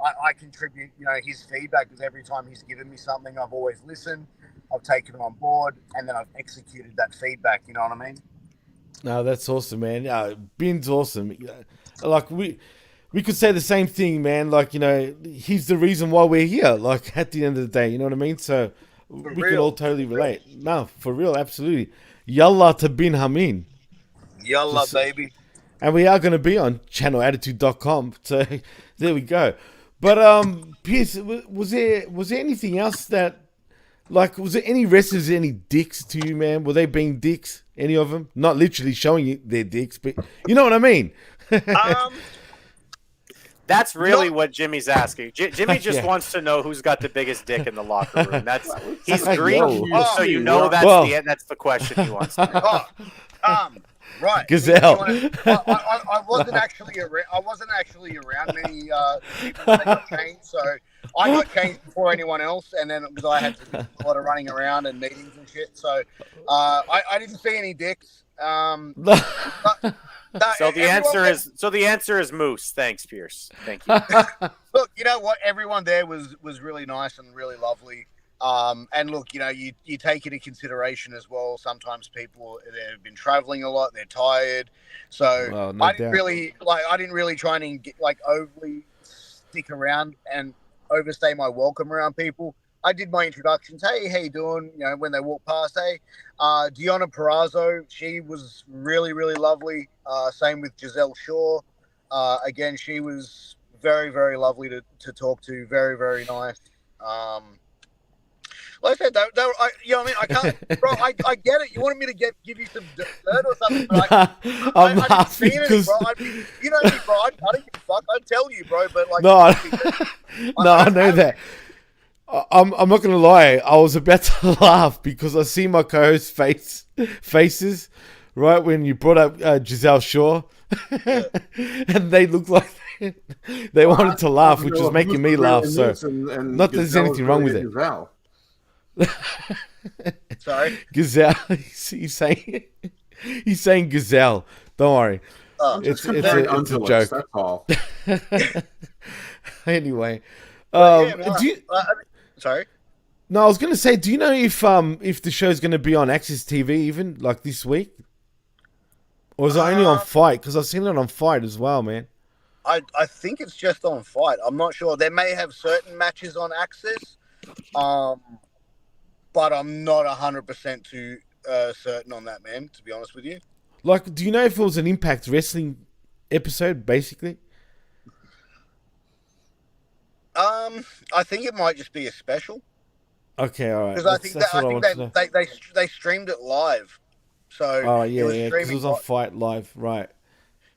Speaker 8: I contribute, his feedback because every time he's given me something, I've always listened. I've taken it on board, and then I've executed that feedback. You know what I mean?
Speaker 5: No, that's awesome, man. Ben's awesome. Like, we could say the same thing, man. Like, he's the reason why we're here, like, at the end of the day. You know what I mean? So we can all totally relate. No, for real, absolutely. Yalla to bin Hamin.
Speaker 8: Yalla, baby.
Speaker 5: And we are going to be on channelattitude.com. So there we go. But Pierce, was there anything else that, like, was there any wrestlers, any dicks to you, man? Were they being dicks? Any of them? Not literally showing you their dicks, but you know what I mean.
Speaker 6: That's really what Jimmy's asking. Jimmy just wants to know who's got the biggest dick in the locker room. He's Greek, so you know that's the question he wants to know.
Speaker 8: Right,
Speaker 5: Gazelle.
Speaker 8: I wasn't actually around. I wasn't actually around many people when they got changed, so I got changed before anyone else, and then because I had to do a lot of running around and meetings and shit, so I didn't see any dicks.
Speaker 6: So the answer is Moose. Thanks, Pierce. Thank you.
Speaker 8: Look, you know what? Everyone there was really nice and really lovely. And look, you know, you take into consideration as well. Sometimes people they've been traveling a lot, they're tired. So I didn't really try and get, overly stick around and overstay my welcome around people. I did my introductions. Hey, how you doing? You know, when they walk past. Hey, Deonna Purrazzo, she was really, really lovely. Same with Giselle Shaw. Again, she was very, very lovely to talk to. Very, very nice. Like I said, you know what I mean? I can't, bro. I get it. You wanted me to give you some dirt or something, but
Speaker 5: I'm
Speaker 8: I didn't see anything,
Speaker 5: because...
Speaker 8: bro. You know me, bro. I don't give a fuck. I'd tell you, bro. But like,
Speaker 5: no, I know that. I'm not gonna lie. I was about to laugh because I see my co-host faces right when you brought up Giselle Shaw, and they looked like they wanted to laugh, which was making me laugh. So, not that there's anything wrong with it.
Speaker 8: Sorry,
Speaker 5: Gazelle. He's saying Gazelle. Don't worry. It's a joke.
Speaker 7: That's all.
Speaker 5: Anyway,
Speaker 8: sorry.
Speaker 5: No, I was going to say, do you know if the show's going to be on Access TV even like this week, or is it only on Fight? Because I've seen it on Fight as well, man.
Speaker 8: I think it's just on Fight. I'm not sure. They may have certain matches on Access. But I'm not 100% too certain on that, man, to be honest with you.
Speaker 5: Like, do you know if it was an Impact Wrestling episode, basically?
Speaker 8: I think it might just be a special.
Speaker 5: Okay, all right.
Speaker 8: Because I think they streamed it live. So
Speaker 5: because it was on Fight Live, right?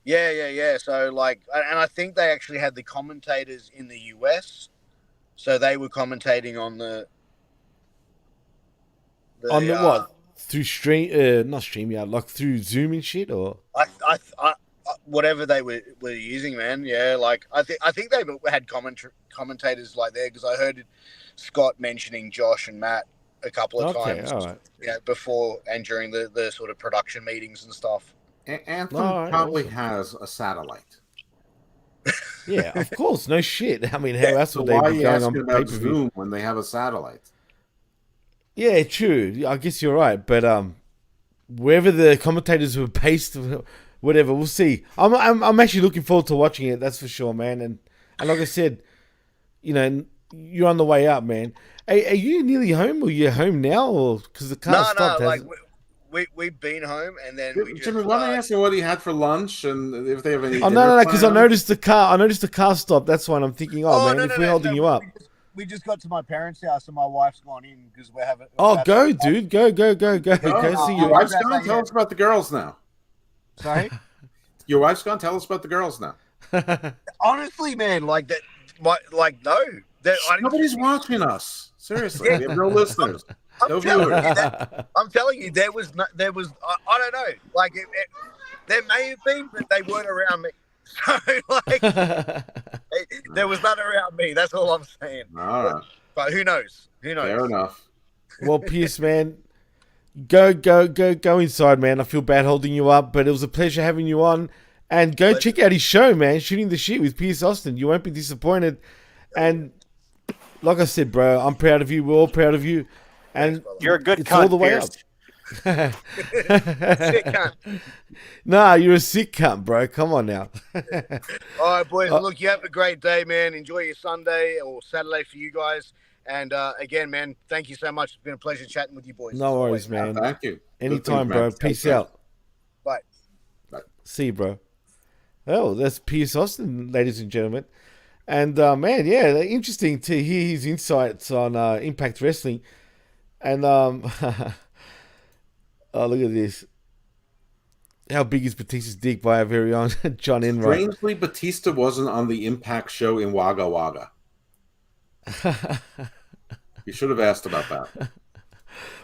Speaker 8: Yeah. So, and I think they actually had the commentators in the US. So they were commentating on the
Speaker 5: what? Through stream, not StreamYard, like through Zoom and shit, or
Speaker 8: whatever they were using, man. Yeah, I think they had commentators like there because I heard Scott mentioning Josh and Matt a couple of times.
Speaker 5: All right.
Speaker 8: Yeah, before and during the sort of production meetings and stuff.
Speaker 7: Anthem probably has a satellite.
Speaker 5: Yeah, of course, no shit. I mean, how else would they be going on
Speaker 7: about Zoom when they have a satellite?
Speaker 5: Yeah, true. I guess you're right, but wherever the commentators were based, whatever, we'll see. I'm actually looking forward to watching it. That's for sure, man. And like I said, you know, you're on the way up, man. Are you nearly home, or you're home now, or because the car stopped?
Speaker 8: No, we've been home, and then we just.
Speaker 7: Jimmy, why don't I ask you what he had for lunch and if they have any?
Speaker 5: Oh no, because I noticed the car stopped. That's why I'm thinking, if we're holding you up.
Speaker 8: We just got to my parents' house and my wife's gone in because we're having.
Speaker 5: Go, dude. Go.
Speaker 7: Go see your wife's gone. Tell us about the girls now.
Speaker 8: Sorry?
Speaker 7: Your wife's gone. Tell us about the girls now.
Speaker 8: Honestly, man, no.
Speaker 7: Nobody's watching us. Seriously, we have no listeners. No viewers.
Speaker 8: I'm telling you, there was. I don't know. There may have been, but they weren't around me. So, there was none around me. That's all I'm saying.
Speaker 7: All right.
Speaker 8: But who knows?
Speaker 7: Fair enough.
Speaker 5: Well, Pierce, man, go inside, man. I feel bad holding you up, but it was a pleasure having you on. And go check out his show, man. Shooting the Shit with Pierce Austin. You won't be disappointed. And like I said, bro, I'm proud of you. We're all proud of you. And
Speaker 6: you're a good
Speaker 5: it's
Speaker 6: cunt,
Speaker 5: all the way
Speaker 6: Pierce.
Speaker 5: up.
Speaker 8: Sick cunt.
Speaker 5: Nah, you're a sick cunt, bro. Come on now.
Speaker 8: All right, boys. Look, you have a great day, man. Enjoy your Sunday or Saturday for you guys. And again, man, thank you so much. It's been a pleasure chatting with you boys.
Speaker 5: No worries, man.
Speaker 7: Thank you.
Speaker 5: Anytime, bro. Peace out.
Speaker 8: Bye.
Speaker 5: See you, bro. Oh, that's Pierce Austin, ladies and gentlemen. And man, yeah, interesting to hear his insights on Impact Wrestling. And oh, look at this. How big is Batista's dick by our very own John Enright?
Speaker 7: Strangely, Batista wasn't on the Impact show in Wagga Wagga. You should have asked about that.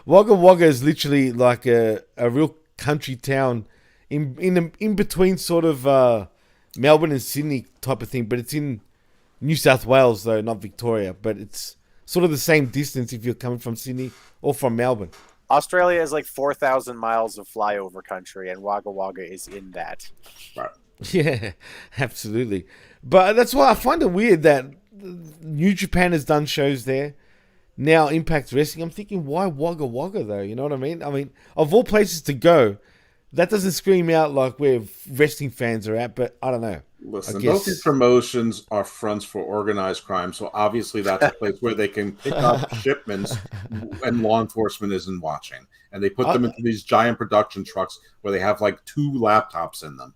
Speaker 5: Wagga Wagga is literally like a real country town in between sort of Melbourne and Sydney type of thing, but it's in New South Wales though, not Victoria. But it's sort of the same distance if you're coming from Sydney or from Melbourne.
Speaker 6: Australia is like 4,000 miles of flyover country, and Wagga Wagga is in that.
Speaker 7: Right.
Speaker 5: Yeah, absolutely. But that's why I find it weird that New Japan has done shows there. Now Impact Wrestling. I'm thinking, why Wagga Wagga though? You know what I mean? I mean, of all places to go, that doesn't scream out like where wrestling fans are at. But I don't know.
Speaker 7: Listen, both these promotions are fronts for organized crime, so obviously that's a place where they can pick up shipments and law enforcement isn't watching. And they put them into these giant production trucks where they have like 2 laptops in them.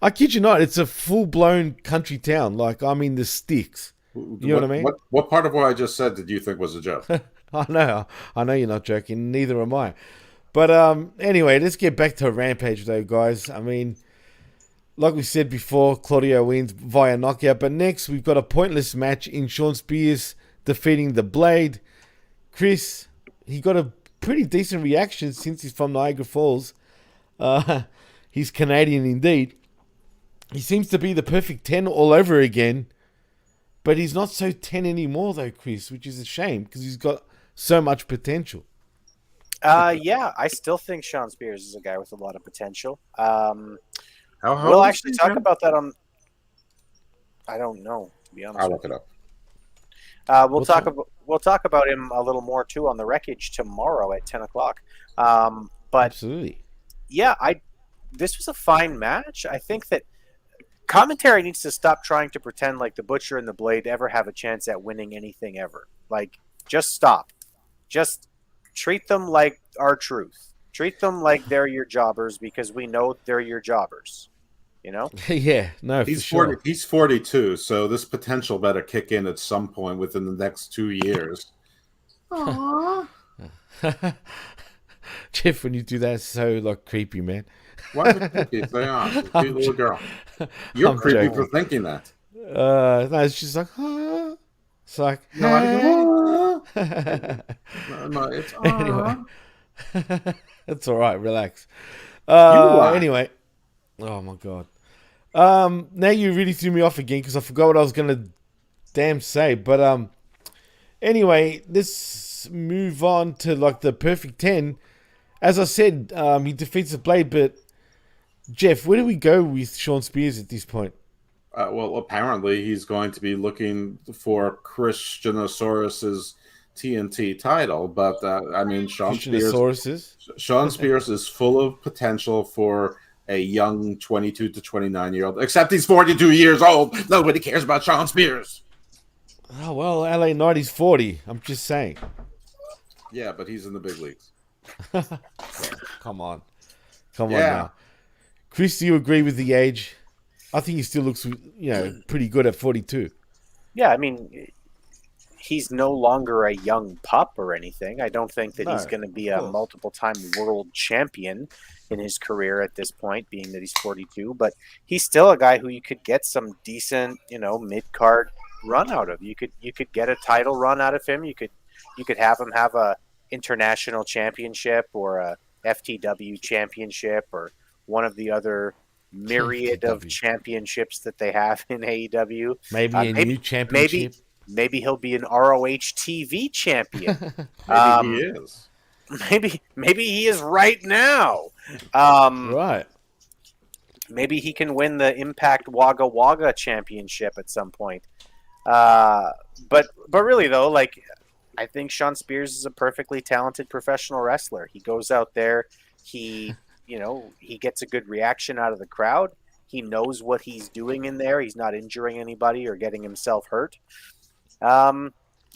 Speaker 5: I kid you not, it's a full-blown country town. Like, I'm in the sticks. You know what I mean?
Speaker 7: What part of what I just said did you think was a joke?
Speaker 5: I know you're not joking. Neither am I. But anyway, let's get back to Rampage though, guys. I mean, like we said before, Claudio wins via knockout. But next, we've got a pointless match in Shawn Spears defeating the Blade. Chris, he got a pretty decent reaction since he's from Niagara Falls. He's Canadian indeed. He seems to be the perfect 10 all over again. But he's not so 10 anymore though, Chris, which is a shame because he's got so much potential.
Speaker 6: Yeah, I still think Shawn Spears is a guy with a lot of potential.
Speaker 7: We'll
Speaker 6: actually talk about that on. I don't know, to be honest.
Speaker 7: I'll look it up.
Speaker 6: We'll talk about him a little more too on the Wreckage tomorrow at 10:00. But
Speaker 5: absolutely,
Speaker 6: yeah, this was a fine match. I think that commentary needs to stop trying to pretend like the Butcher and the Blade ever have a chance at winning anything ever. Like, just stop. Just treat them like our truth. Treat them like they're your jobbers because we know they're your jobbers. You know?
Speaker 5: Yeah, no,
Speaker 7: he's
Speaker 5: for
Speaker 7: 40.
Speaker 5: Sure.
Speaker 7: He's 42, so this potential better kick in at some point within the next 2 years.
Speaker 1: Aww.
Speaker 5: Jeff, when you do that, it's so like creepy, man.
Speaker 7: Why is it creepy? They are. It's a cute little girl. You're
Speaker 5: I'm
Speaker 7: creepy
Speaker 5: joking.
Speaker 7: for thinking that.
Speaker 5: No, it's just like, it's like,
Speaker 7: no, it's
Speaker 5: anyway. It's all right. Relax. Anyway, oh my god. Now you really threw me off again because I forgot what I was gonna damn say. But anyway, let's move on to like the perfect 10. As I said, he defeats the Blade, but Jeff, where do we go with Shawn Spears at this point?
Speaker 7: Well, apparently he's going to be looking for Christianosaurus's TNT title, but I mean, Shawn Spears is full of potential for a young 22 to 29-year-old, except he's 42 years old. Nobody cares about Shawn Spears.
Speaker 5: Oh, well, LA Knight is 40. I'm just saying.
Speaker 7: Yeah, but he's in the big leagues.
Speaker 5: Come on now. Chris, do you agree with the age? I think he still looks, pretty good at 42.
Speaker 6: Yeah, I mean, he's no longer a young pup or anything. I don't think that he's going to be a multiple-time world champion in his career at this point, being that he's 42. But he's still a guy who you could get some decent, mid-card run out of. You could get a title run out of him. You could have him have a international championship or a FTW championship or one of the other myriad of championships that they have in AEW.
Speaker 5: Maybe a new championship.
Speaker 6: Maybe he'll be an ROH TV champion.
Speaker 7: Maybe he is.
Speaker 6: Maybe he is right now.
Speaker 5: Right.
Speaker 6: Maybe he can win the Impact Wagga Wagga championship at some point. But really though, like, I think Shawn Spears is a perfectly talented professional wrestler. He goes out there, he gets a good reaction out of the crowd. He knows what he's doing in there. He's not injuring anybody or getting himself hurt. I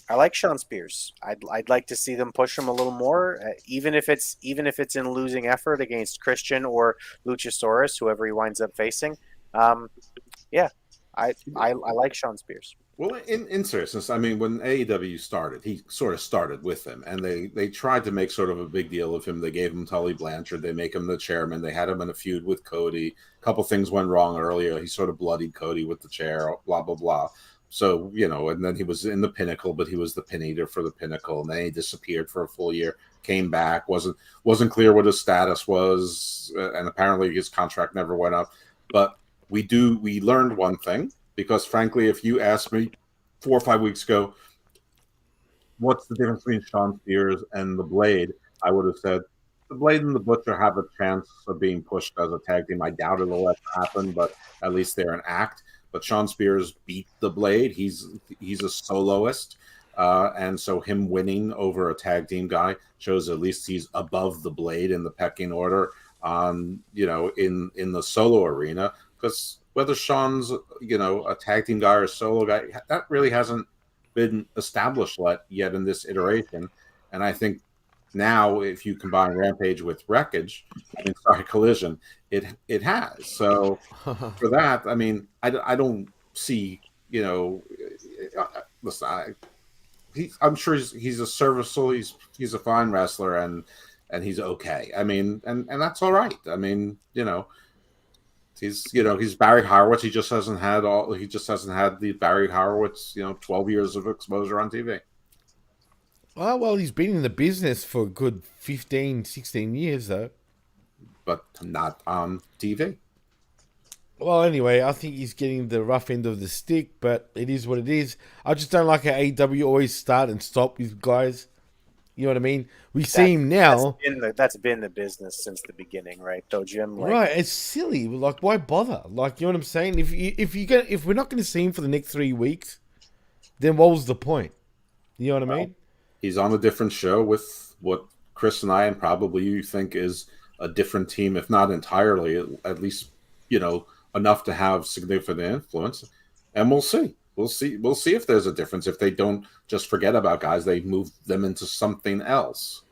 Speaker 6: like Shawn Spears. I'd like to see them push him a little more, even if it's in losing effort against Christian or Luchasaurus, whoever he winds up facing. Yeah, I like Shawn Spears.
Speaker 7: Well, in seriousness, I mean, when AEW started, he sort of started with them, and they tried to make sort of a big deal of him. They gave him Tully Blanchard. They make him the chairman. They had him in a feud with Cody. A couple things went wrong earlier. He sort of bloodied Cody with the chair, blah, blah, blah. So, and then he was in the Pinnacle, but he was the pin eater for the Pinnacle, and then he disappeared for a full year, came back, wasn't clear what his status was, and apparently his contract never went up. But we learned one thing. Because frankly, if you asked me 4 or 5 weeks ago, what's the difference between Shawn Spears and the Blade, I would have said the Blade and the Butcher have a chance of being pushed as a tag team. I doubt it'll ever happen, but at least they're an act. But Shawn Spears beat the Blade. He's a soloist, and so him winning over a tag team guy shows at least he's above the Blade in the pecking order on in the solo arena. Because whether Shawn's, a tag team guy or a solo guy, that really hasn't been established yet in this iteration. And I think now, if you combine Rampage with Collision, it has. So for that, I mean, I don't see, listen, I'm sure he's a serviceable, he's a fine wrestler, and he's okay. I mean, and that's all right. I mean, he's Barry Horowitz. He just hasn't had the Barry Horowitz, 12 years of exposure on TV.
Speaker 5: Oh, well, he's been in the business for a good 15, 16 years, though.
Speaker 7: But not on TV.
Speaker 5: Well, anyway, I think he's getting the rough end of the stick, but it is what it is. I just don't like how AEW always start and stop with guys. You know what I mean? We see him now.
Speaker 6: That's been the business since the beginning, right? Though, Jim.
Speaker 5: Right, it's silly. Like, why bother? Like, you know what I'm saying? If we're not going to see him for the next 3 weeks, then what was the point? You know what I mean?
Speaker 7: He's on a different show with what Chris and I and probably you think is a different team, if not entirely, at least enough to have significant influence. And we'll see. We'll see if there's a difference. If they don't just forget about guys, they move them into something else.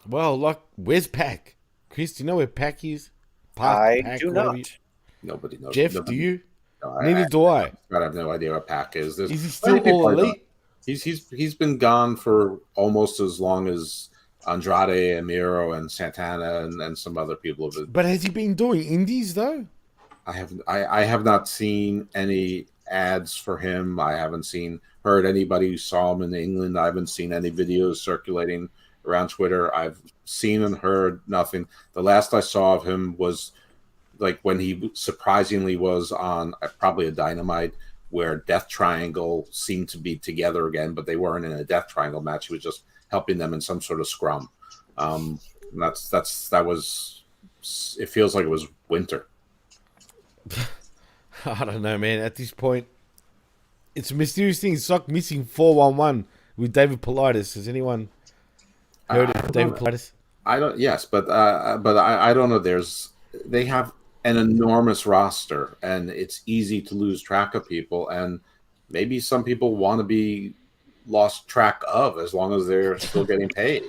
Speaker 5: Well, like, where's Pac? Chris, do you know where Pac is?
Speaker 6: I do not.
Speaker 7: Nobody knows.
Speaker 5: Jeff, do you? No, neither do I.
Speaker 7: I have no idea what Pac is.
Speaker 5: Is he still all elite?
Speaker 7: He's been gone for almost as long as Andrade and Miro and Santana and some other people have been.
Speaker 5: But has he been doing indies though?
Speaker 7: I have not seen any ads for him. I haven't heard anybody who saw him in England. I haven't seen any videos circulating around Twitter. I've seen and heard nothing. The last I saw of him was like when he surprisingly was on probably a Dynamite where Death Triangle seemed to be together again, but they weren't in a Death Triangle match. He was just helping them in some sort of scrum. That was. It feels like it was winter.
Speaker 5: I don't know, man. At this point, it's a mysterious thing. It's like missing 411 with David Politis. Has anyone heard of David Politis?
Speaker 7: I don't. Yes, but I don't know. They have an enormous roster, and it's easy to lose track of people. And maybe some people want to be lost track of as long as they're still getting paid.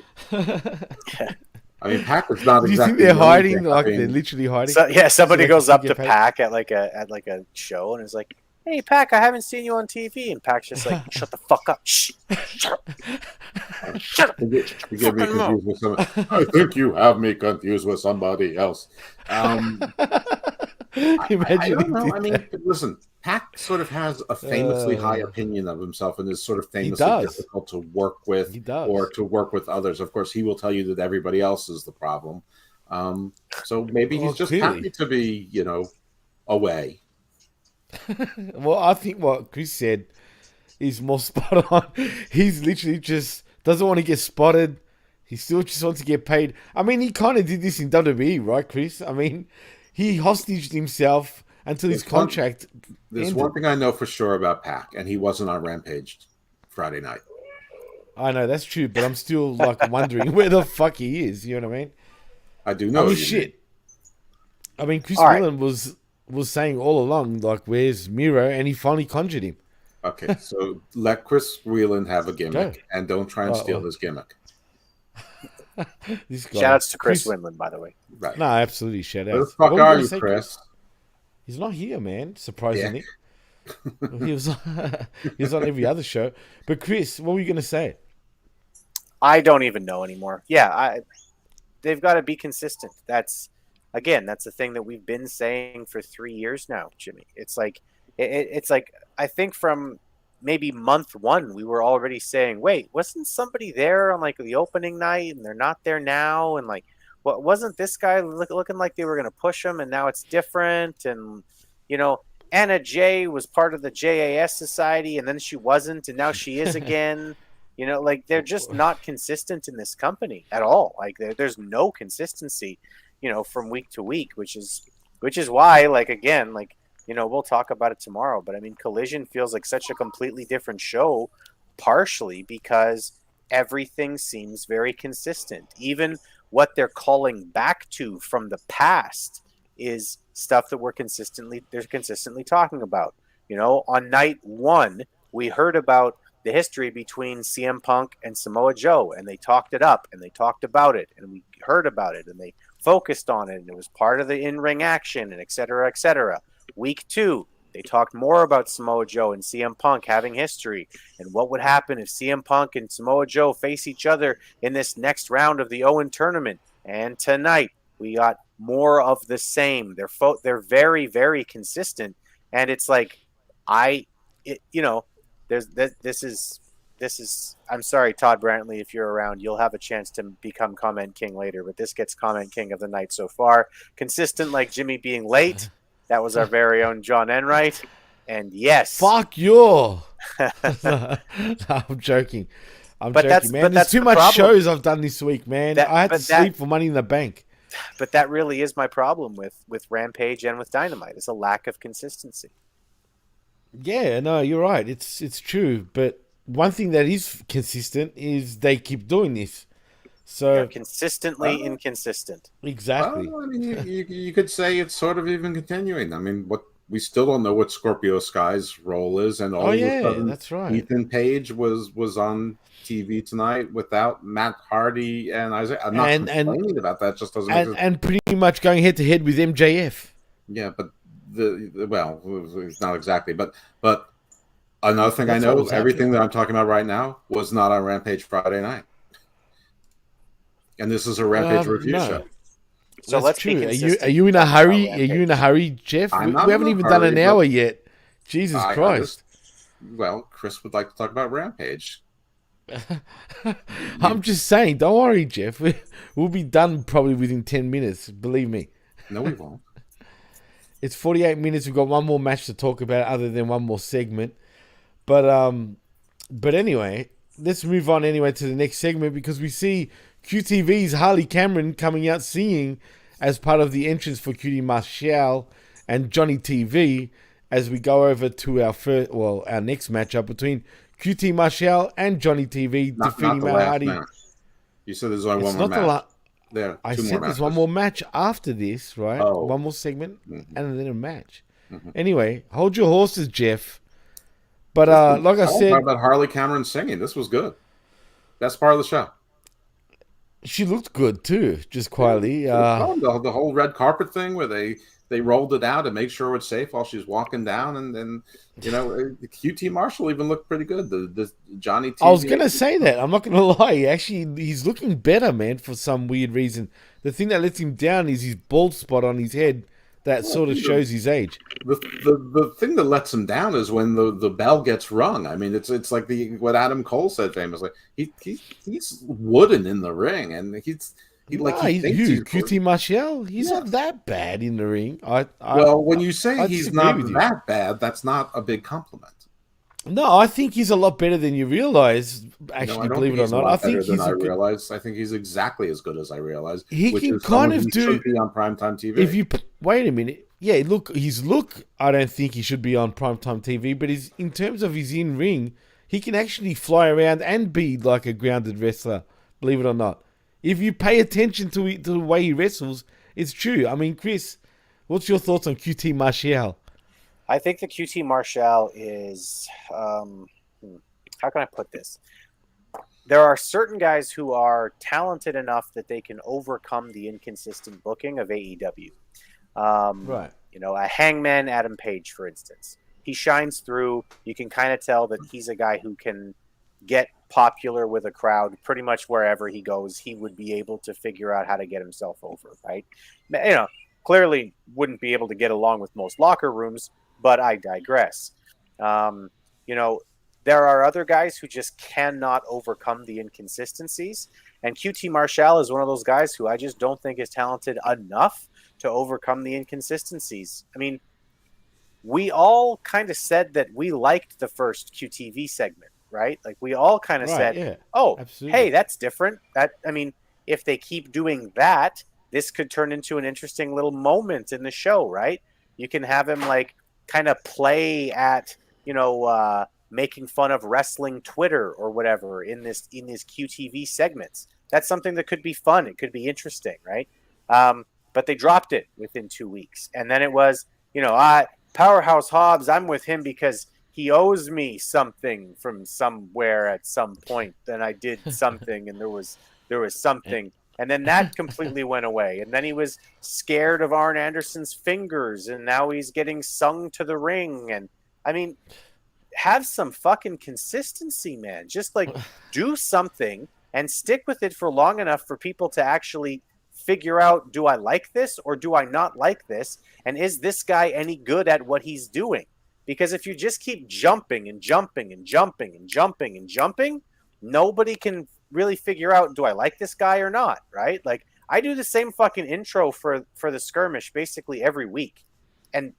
Speaker 7: I mean, Pac is not.
Speaker 5: Do you
Speaker 7: exactly
Speaker 5: think they're hiding?
Speaker 7: anything.
Speaker 5: Like they're literally hiding?
Speaker 6: So, yeah, somebody
Speaker 5: So
Speaker 6: goes
Speaker 5: they
Speaker 6: up
Speaker 5: can
Speaker 6: to
Speaker 5: get paid?
Speaker 6: Pac at like a show and is like, "Hey, Pac, I haven't seen you on TV." And Pac's just like, "Shut the fuck up! Shh, shut up! Shut up!"
Speaker 7: You get me confused with somebody. I think you have me confused with somebody else. I don't know. I mean, listen, Pac sort of has a famously high opinion of himself and is sort of famously difficult to work with or to work with others. Of course, he will tell you that everybody else is the problem. So maybe he's just happy to be, away.
Speaker 5: Well, I think what Chris said is more spot on. He's literally just doesn't want to get spotted. He still just wants to get paid. I mean, he kind of did this in WWE, right, Chris? I mean, he hostaged himself until his contract
Speaker 7: There's
Speaker 5: ended.
Speaker 7: one thing I know for sure about Pac, and he wasn't on Rampage Friday night.
Speaker 5: I know, that's true, but I'm still like wondering where the fuck he is. You know what I mean?
Speaker 7: I do know.
Speaker 5: I mean, shit. I mean, Chris Whelan was saying all along, like, where's Miro? And he finally conjured him.
Speaker 7: Okay, so let Chris Whelan have a gimmick, and don't try and steal his gimmick.
Speaker 5: This guy.
Speaker 6: Shout outs to Chris Whelan, by the way.
Speaker 7: Right.
Speaker 5: No, absolutely shout
Speaker 7: Where the
Speaker 5: out.
Speaker 7: fuck are you, Chris?
Speaker 5: He's not here, man. Surprisingly, he was he was on every other show. But Chris, what were you going to say?
Speaker 6: I don't even know anymore. Yeah, they've got to be consistent. That's the thing that we've been saying for 3 years now, Jimmy. It's like it's like I think from maybe month one we were already saying, wait, wasn't somebody there on like the opening night and they're not there now, and like what wasn't this guy looking like they were going to push him and now it's different, and Anna J was part of the JAS society and then she wasn't and now she is again. Like they're just not consistent in this company at all. Like there's no consistency, from week to week, which is why, like, again, like, we'll talk about it tomorrow, but I mean, Collision feels like such a completely different show, partially because everything seems very consistent. Even what they're calling back to from the past is stuff that they're consistently talking about. On night one, we heard about the history between CM Punk and Samoa Joe, and they talked it up and they talked about it and we heard about it and they focused on it and it was part of the in-ring action and et cetera, et cetera. Week 2, they talked more about Samoa Joe and CM Punk having history and what would happen if CM Punk and Samoa Joe face each other in this next round of the Owen tournament. And tonight we got more of the same. They're very, very consistent, and it's like this is I'm sorry, Todd Brantley, if you're around, you'll have a chance to become Comment King later, but this gets Comment King of the night so far. Consistent like Jimmy being late. That was our very own John Enright. And yes.
Speaker 5: Fuck you. I'm joking. I'm joking, man. There's too much shows I've done this week, man. I had to sleep for Money in the Bank.
Speaker 6: But that really is my problem with Rampage and with Dynamite. It's a lack of consistency.
Speaker 5: Yeah, no, you're right. It's true. But one thing that is consistent is they keep doing this. So
Speaker 6: they're consistently inconsistent.
Speaker 5: Exactly.
Speaker 7: Well, I mean, you could say it's sort of even continuing. I mean, we still don't know what Scorpio Sky's role is, and all of a sudden,
Speaker 5: that's right.
Speaker 7: Ethan Page was on TV tonight without Matt Hardy and Isaiah. I'm not complaining about that. Just doesn't
Speaker 5: and pretty much going head to head with MJF.
Speaker 7: Yeah, but it's not exactly. But another thing I know, everything that I'm talking about right now was not on Rampage Friday night. And this is a Rampage review show.
Speaker 6: So let's
Speaker 5: true.
Speaker 6: be consistent.
Speaker 5: Are you in a hurry? Are you in a hurry, Jeff? We haven't even done an hour yet. Jesus Christ.
Speaker 7: Chris would like to talk about Rampage.
Speaker 5: I'm just saying, don't worry, Jeff. We'll be done probably within 10 minutes. Believe me.
Speaker 7: No, we won't.
Speaker 5: It's 48 minutes. We've got one more match to talk about other than one more segment. But anyway, let's move on anyway to the next segment because we see QTV's Harley Cameron coming out singing as part of the entrance for QT Marshall and Johnny TV as we go over to our next matchup between QT Marshall and Johnny TV defeating Matt Hardy.
Speaker 7: You said there's only one more match.
Speaker 5: I said there's one more match after this, right? Oh. One more segment and then a match. Mm-hmm. Anyway, hold your horses, Jeff. But like I said,
Speaker 7: about Harley Cameron singing, this was good. That's part of the show.
Speaker 5: She looked good too, just quietly.
Speaker 7: The whole red carpet thing where they rolled it out to make sure it's safe while she's walking down, and then the QT Marshall even looked pretty good. The Johnny TV.
Speaker 5: I was gonna say that. I'm not gonna lie. Actually, he's looking better, man, for some weird reason. The thing that lets him down is his bald spot on his head. That sort of shows his age.
Speaker 7: The thing that lets him down is when the bell gets rung. I mean, it's like what Adam Cole said famously. He's wooden in the ring, and he's
Speaker 5: QT Marshall. He's not that bad in the ring.
Speaker 7: When you say he's not that bad, that's not a big compliment.
Speaker 5: No, I think he's a lot better than you realize. Actually, believe it or not, I think he's.
Speaker 7: I realize. I think he's exactly as good as I realize.
Speaker 5: He can kind of do
Speaker 7: be on primetime TV.
Speaker 5: If you wait a minute, his look. I don't think he should be on primetime TV, but in terms of his in ring, he can actually fly around and be like a grounded wrestler. Believe it or not, if you pay attention to the way he wrestles, it's true. I mean, Chris, what's your thoughts on QT Marshall?
Speaker 6: I think the QT Marshall is, how can I put this? There are certain guys who are talented enough that they can overcome the inconsistent booking of AEW.
Speaker 5: Right.
Speaker 6: You know, a Hangman Adam Page, for instance. He shines through. You can kind of tell that he's a guy who can get popular with a crowd pretty much wherever he goes. He would be able to figure out how to get himself over, right? You know, clearly wouldn't be able to get along with most locker rooms, but I digress. You know, there are other guys who just cannot overcome the inconsistencies. And QT Marshall is one of those guys who I just don't think is talented enough to overcome the inconsistencies. I mean, we all kind of said that we liked the first QTV segment, right? Like we all kind of said, oh, absolutely. Hey, that's different. I mean, if they keep doing that, this could turn into an interesting little moment in the show, right? You can have him like kind of play at, you know, making fun of wrestling Twitter or whatever in these QTV segments. That's something that could be fun. It could be interesting, right? But they dropped it within 2 weeks. And then it was, you know, Powerhouse Hobbs, I'm with him because he owes me something from somewhere at some point. Then I did something and there was something. And then that completely went away. And then he was scared of Arn Anderson's fingers. And now he's getting sung to the ring. And I mean, have some fucking consistency, man. Just like do something and stick with it for long enough for people to actually figure out, do I like this or do I not like this? And is this guy any good at what he's doing? Because if you just keep jumping and jumping and jumping and jumping and jumping, nobody can really figure out, do I like this guy or not, right? Like I do the same fucking intro for the skirmish basically every week. And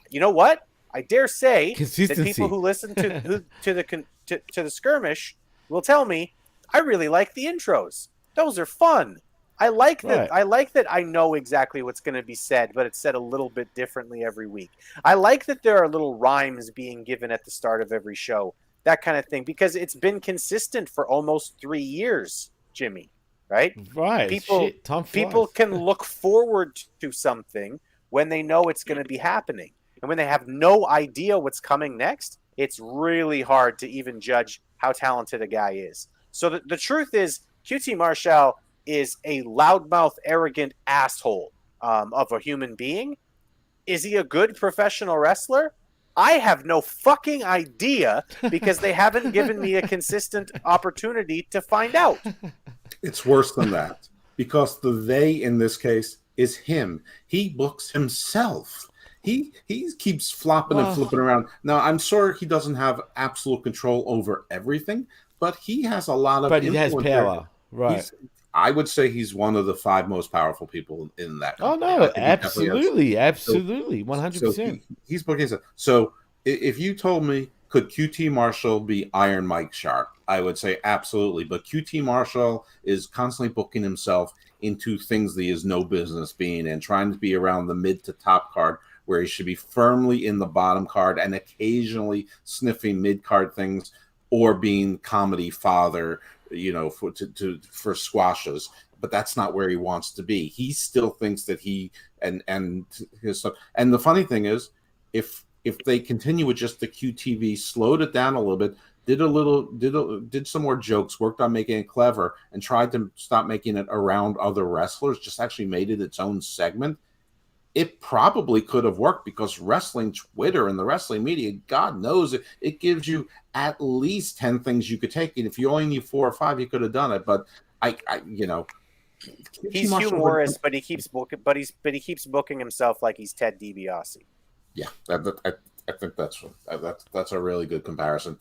Speaker 6: you know what? I dare say that people who listen to the skirmish will tell me, I really like the intros. Those are fun. I like that. Right. I like that I know exactly what's going to be said, but it's said a little bit differently every week. I like that there are little rhymes being given at the start of every show, that kind of thing, because it's been consistent for almost 3 years, Jimmy, right?
Speaker 5: Right.
Speaker 6: People can look forward to something when they know it's going to be happening. And when they have no idea what's coming next, it's really hard to even judge how talented a guy is. So the truth is, QT Marshall is a loudmouth, arrogant asshole of a human being. Is he a good professional wrestler? I have no fucking idea because they haven't given me a consistent opportunity to find out.
Speaker 7: It's worse than that because the they in this case is him. He books himself. He keeps flopping and flipping around. Now, I'm sure he doesn't have absolute control over everything, but he has a lot of
Speaker 5: influence. But he has power, right?
Speaker 7: I would say he's one of the 5 most powerful people in that company.
Speaker 5: Oh, no, absolutely, 100%.
Speaker 7: So he's booking himself. So if you told me, could QT Marshall be Iron Mike Sharp? I would say absolutely. But QT Marshall is constantly booking himself into things that he has no business being in, trying to be around the mid to top card, where he should be firmly in the bottom card and occasionally sniffing mid-card things or being comedy father, you know, for squashes. But that's not where he wants to be. He still thinks that he and his stuff. And the funny thing is, if they continue with just the QTV, slowed it down a little bit, did some more jokes, worked on making it clever, and tried to stop making it around other wrestlers, just actually made it its own segment, it probably could have worked, because wrestling Twitter and the wrestling media, God knows it gives you at least 10 things you could take. And if you only need 4 or 5, you could have done it. But I you know,
Speaker 6: he's humorous, but he keeps booking himself like he's Ted DiBiase.
Speaker 7: Yeah, I think that's a really good comparison.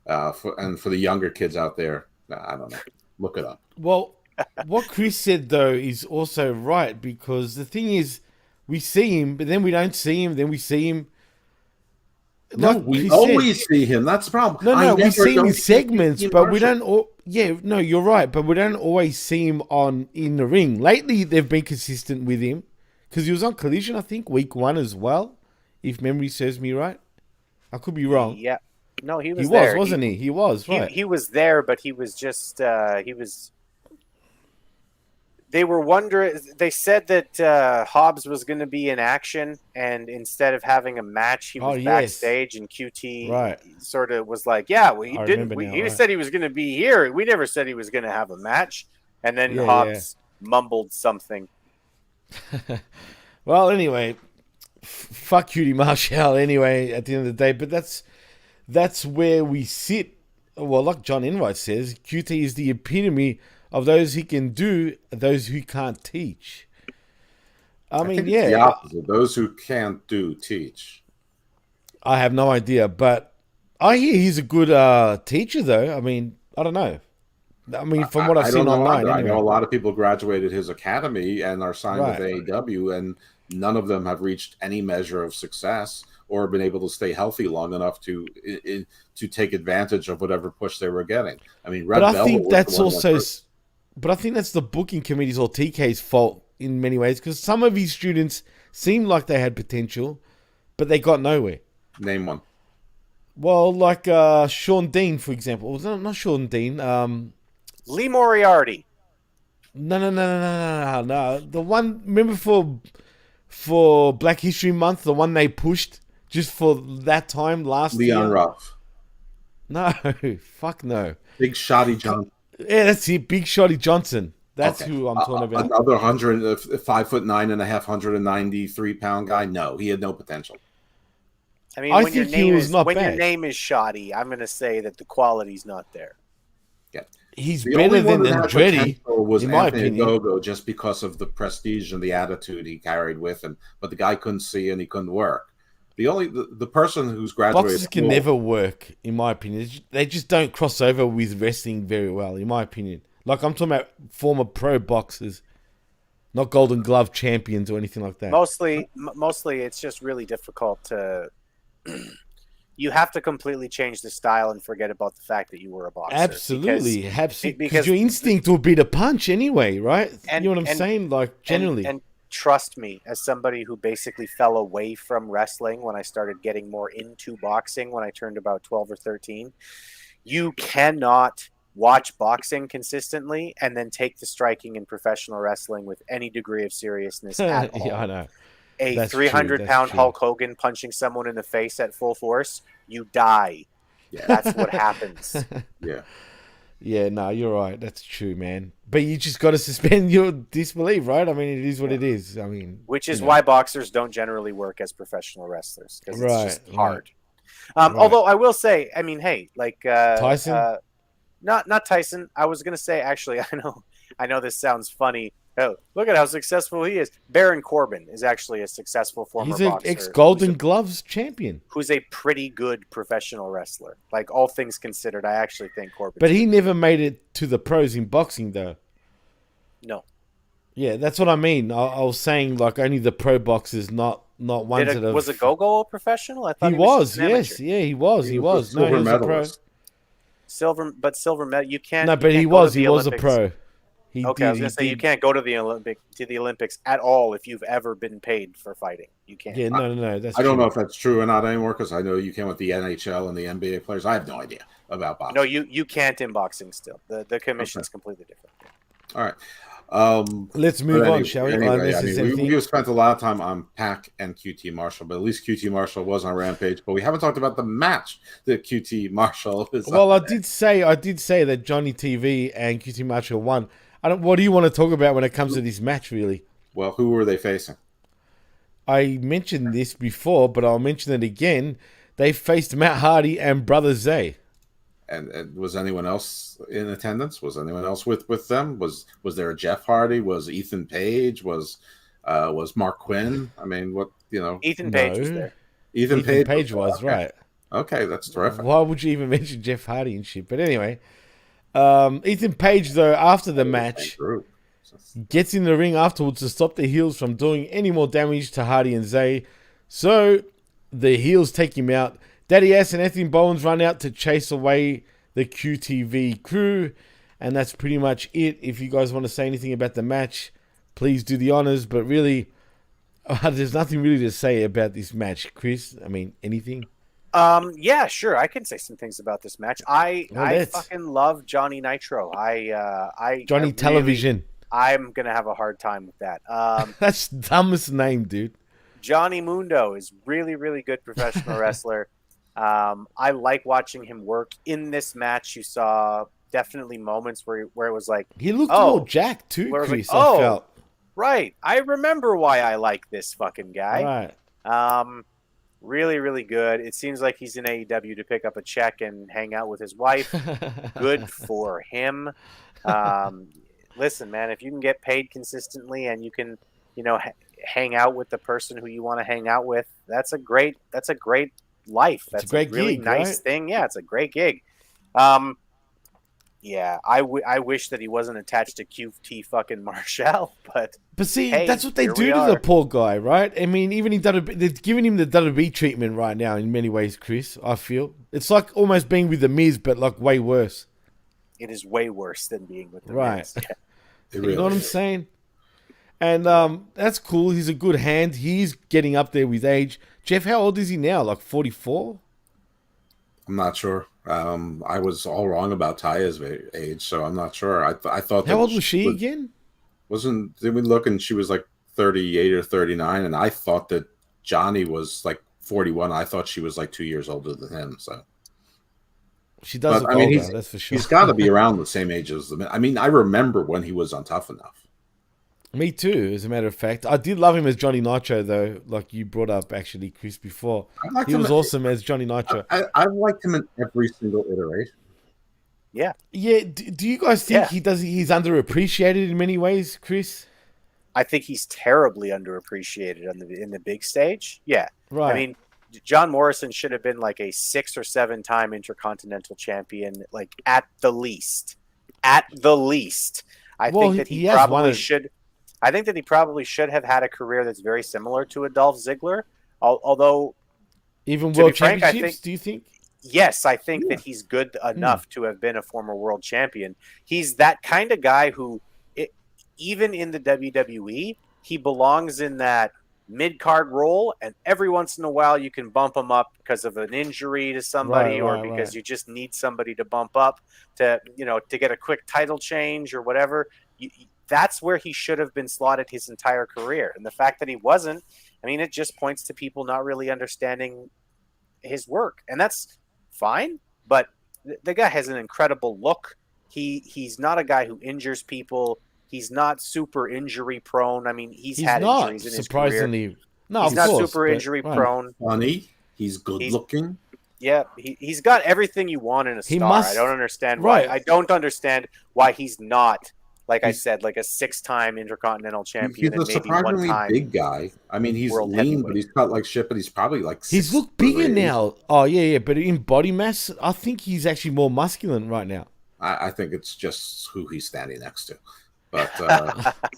Speaker 7: For the younger kids out there, I don't know, look it up.
Speaker 5: Well, what Chris said though is also right, because the thing is, we see him, but then we don't see him. Then we see him.
Speaker 7: No, we always see him. That's the problem.
Speaker 5: No, we see him in segments, but we don't. No, you're right, but we don't always see him in the ring. Lately, they've been consistent with him because he was on Collision, I think, week 1 as well, if memory serves me right. I could be wrong.
Speaker 6: Yeah, no, he was there.
Speaker 5: Wasn't he? He was, right.
Speaker 6: He was there, but he was just They were wondering. They said that Hobbs was going to be in action, and instead of having a match, he was backstage. And QT sort of was like, "Yeah, well, he didn't. He said he was going to be here. We never said he was going to have a match." And then Hobbs mumbled something.
Speaker 5: Well, anyway, fuck Cutie Marshall anyway at the end of the day, but that's where we sit. Well, like John Enright says, QT is the epitome of those who can do, those who can't teach. I mean,
Speaker 7: think
Speaker 5: yeah.
Speaker 7: it's the opposite. Those who can't do teach.
Speaker 5: I have no idea, but I hear he's a good teacher, though. I mean, I don't know. I mean, from what I've seen online.
Speaker 7: I
Speaker 5: anyway.
Speaker 7: know a lot of people graduated his academy and are signed with AEW, and none of them have reached any measure of success or been able to stay healthy long enough to take advantage of whatever push they were getting. I mean, Red
Speaker 5: But I
Speaker 7: Velvet
Speaker 5: think
Speaker 7: was
Speaker 5: that's
Speaker 7: the one
Speaker 5: also,
Speaker 7: that
Speaker 5: but I think that's the booking committee's or TK's fault in many ways, because some of his students seemed like they had potential, but they got nowhere.
Speaker 7: name one.
Speaker 5: Well, like Sean Dean, for example. Was not Sean Dean.
Speaker 6: Lee Moriarty.
Speaker 5: No. The one, remember for Black History Month, the one they pushed just for that time last year?
Speaker 7: Leon Ruff.
Speaker 5: No, fuck no.
Speaker 7: Big Shotty John.
Speaker 5: Yeah, that's it. Big Shotty Johnson. That's
Speaker 7: Okay.
Speaker 5: who I'm talking about.
Speaker 7: Another 5'9.5", 193-pound guy. No, he had no potential.
Speaker 6: I mean,
Speaker 5: I
Speaker 6: when your
Speaker 5: think he
Speaker 6: name
Speaker 5: was
Speaker 6: is
Speaker 5: not
Speaker 6: when your
Speaker 5: bad.
Speaker 6: name is shoddy, I'm going to say that the quality's not there.
Speaker 7: Yeah.
Speaker 5: He's
Speaker 7: The
Speaker 5: better
Speaker 7: only
Speaker 5: than
Speaker 7: one that had
Speaker 5: Andretti,
Speaker 7: potential was
Speaker 5: in my
Speaker 7: Anthony
Speaker 5: opinion.
Speaker 7: Ogogo, just because of the prestige and the attitude he carried with him. But the guy couldn't see and he couldn't work. The person who's graduated
Speaker 5: Boxers can never work, in my opinion. They just don't cross over with wrestling very well, in my opinion. Like, I'm talking about former pro boxers, not Golden Glove champions or anything like that.
Speaker 6: Mostly, it's just really difficult to. You have to completely change the style and forget about the fact that you were a boxer.
Speaker 5: Absolutely.
Speaker 6: Because
Speaker 5: Because your instinct will be to punch anyway, right?
Speaker 6: And-
Speaker 5: you know what I'm
Speaker 6: and-
Speaker 5: saying? Like, generally.
Speaker 6: And trust me, as somebody who basically fell away from wrestling when I started getting more into boxing when I turned about 12 or 13, you cannot watch boxing consistently and then take the striking in professional wrestling with any degree of seriousness at all.
Speaker 5: Yeah, I know.
Speaker 6: A
Speaker 5: That's true,
Speaker 6: 300-pound
Speaker 5: that's true.
Speaker 6: Hulk Hogan punching someone in the face at full force, you die.
Speaker 7: Yeah.
Speaker 6: That's what happens.
Speaker 7: Yeah.
Speaker 5: Yeah, no, you're right. That's true, man. But you just got to suspend your disbelief, right? I mean, it is what it is. I mean,
Speaker 6: Which is
Speaker 5: you know.
Speaker 6: why boxers don't generally work as professional wrestlers, because it's just
Speaker 5: Right,
Speaker 6: hard.
Speaker 5: right.
Speaker 6: Although I will say, I mean, hey, like
Speaker 5: Tyson?
Speaker 6: Not Tyson. I was gonna say, actually, I know this sounds funny. Oh, look at how successful he is. Baron Corbin is actually a successful former
Speaker 5: He's an
Speaker 6: boxer
Speaker 5: ex-Golden Gloves champion.
Speaker 6: who's a pretty good professional wrestler. Like, all things considered, I actually think Corbin.
Speaker 5: But he never made it to the pros in boxing, though.
Speaker 6: No.
Speaker 5: Yeah, that's what I mean. I was saying, like, only the pro boxers, not ones that have...
Speaker 6: Was a Go-Go a professional? I thought
Speaker 5: He
Speaker 6: he was
Speaker 5: was,
Speaker 6: just an
Speaker 5: yes.
Speaker 6: amateur.
Speaker 5: Yeah, he was. He was. No, he
Speaker 7: silver
Speaker 5: was a pro.
Speaker 7: medalist.
Speaker 6: Silver medal. You can't.
Speaker 5: No,
Speaker 6: you
Speaker 5: but
Speaker 6: can't
Speaker 5: he
Speaker 6: go to
Speaker 5: was.
Speaker 6: the
Speaker 5: He was a
Speaker 6: Olympics.
Speaker 5: pro. He
Speaker 6: Okay, I was
Speaker 5: did,
Speaker 6: gonna
Speaker 5: he
Speaker 6: say you
Speaker 5: did.
Speaker 6: can't go to the Olympics at all if you've ever been paid for fighting. You can't.
Speaker 5: Yeah, no. That's
Speaker 7: I don't
Speaker 5: true.
Speaker 7: know if that's true or not anymore, because I know you can with the NHL and the NBA players. I have no idea about boxing.
Speaker 6: No, you can't in boxing still. The commission's completely different.
Speaker 7: All right.
Speaker 5: Let's move
Speaker 7: But
Speaker 5: on, shall we? Unless there's anything-
Speaker 7: we've spent a lot of time on Pac and QT Marshall, but at least QT Marshall was on Rampage. But we haven't talked about the match that QT Marshall is.
Speaker 5: Well,
Speaker 7: on.
Speaker 5: I did say that Johnny TV and QT Marshall won. What do you want to talk about when it comes to this match, really?
Speaker 7: Well, who were they facing?
Speaker 5: I mentioned this before, but I'll mention it again. They faced Matt Hardy and Brother Zay.
Speaker 7: And was anyone else in attendance? Was anyone else with them? Was there a Jeff Hardy? Was Ethan Page? Was Mark Quinn? I mean, what, you know?
Speaker 6: Ethan Page was there.
Speaker 7: Ethan
Speaker 5: Page was,
Speaker 7: okay.
Speaker 5: right.
Speaker 7: Okay, that's terrific.
Speaker 5: Why would you even mention Jeff Hardy and shit? But anyway, Ethan Page, though, after the match, gets in the ring afterwards to stop the heels from doing any more damage to Hardy and Zay. So the heels take him out. Daddy S and Anthony Bowens run out to chase away the QTV crew. And that's pretty much it. If you guys want to say anything about the match, please do the honors. But really, there's nothing really to say about this match. Chris, I mean, anything?
Speaker 6: Yeah, sure. I can say some things about this match. I
Speaker 5: let's.
Speaker 6: fucking love Johnny Nitro.
Speaker 5: Johnny Television.
Speaker 6: I'm gonna have a hard time with that.
Speaker 5: That's the dumbest name, dude.
Speaker 6: Johnny Mundo is really, really good professional wrestler. I like watching him work. In this match, you saw definitely moments where it was like
Speaker 5: He looked more jacked too,
Speaker 6: where it was
Speaker 5: Chris.
Speaker 6: like,
Speaker 5: I felt.
Speaker 6: right. I remember why I like this fucking guy. Really, really good. It seems like he's in AEW to pick up a check and hang out with his wife. Good for him. Listen, man, if you can get paid consistently and you can, hang out with the person who you want to hang out with, that's a great life. That's
Speaker 5: a great
Speaker 6: really
Speaker 5: gig,
Speaker 6: nice
Speaker 5: right?
Speaker 6: thing. Yeah, it's a great gig. Yeah, I wish that he wasn't attached to QT fucking Marshall, but
Speaker 5: see,
Speaker 6: hey,
Speaker 5: that's what they
Speaker 6: here
Speaker 5: do
Speaker 6: we
Speaker 5: to
Speaker 6: are.
Speaker 5: the poor guy, right? I mean, even they're giving him the WWE treatment right now in many ways, Chris, I feel. It's like almost being with The Miz, but like way worse.
Speaker 6: It is way worse than being with the
Speaker 5: Right.
Speaker 6: Miz. Yeah.
Speaker 7: It
Speaker 5: You know what I'm
Speaker 7: is.
Speaker 5: saying? And that's cool. He's a good hand. He's getting up there with age. Jeff, how old is he now? Like 44?
Speaker 7: I'm not sure. I was all wrong about Taya's age, so I'm not sure. I thought that
Speaker 5: How old was she again?
Speaker 7: Did we look and she was like 38 or 39, and I thought that Johnny was like 41. I thought she was like 2 years older than him. So
Speaker 5: She does look older, that's for sure.
Speaker 7: he's got to be around the same age as the. I mean, I remember when he was on Tough Enough.
Speaker 5: Me too, as a matter of fact. I did love him as Johnny Nitro, though, like you brought up, actually, Chris, before. He was awesome as Johnny Nitro.
Speaker 7: I've liked him in every single iteration.
Speaker 6: Yeah.
Speaker 5: Yeah, do you guys think he's underappreciated in many ways, Chris?
Speaker 6: I think he's terribly underappreciated in the big stage. Yeah.
Speaker 5: Right.
Speaker 6: I mean, John Morrison should have been like a 6 or 7 time Intercontinental Champion, like at the least. At the least. I think that he probably should. I think that he probably should have had a career that's very similar to a Dolph Ziggler. Although,
Speaker 5: even world championships, do you think?
Speaker 6: Yes, I think that he's good enough to have been a former world champion. He's that kind of guy who, even in the WWE, he belongs in that mid-card role, and every once in a while you can bump him up because of an injury to somebody or because you just need somebody to bump up to get a quick title change or whatever. That's where he should have been slotted his entire career. And the fact that he wasn't, I mean, it just points to people not really understanding his work. And that's fine, but the guy has an incredible look. He's not a guy who injures people. He's not super injury prone. I mean, he's had injuries in his career.
Speaker 5: No,
Speaker 6: he's not super injury prone.
Speaker 7: Funny. He's good looking.
Speaker 6: Yeah, he's got everything you want in a star. I don't understand why. I don't understand why he's not, like I said, like a 6-time Intercontinental Champion.
Speaker 7: He's a surprisingly big guy. I mean, he's lean, but he's cut like shit. But he's probably like
Speaker 5: he's looked bigger now. Oh yeah. But in body mass, I think he's actually more masculine right now.
Speaker 7: I think it's just who he's standing next to. But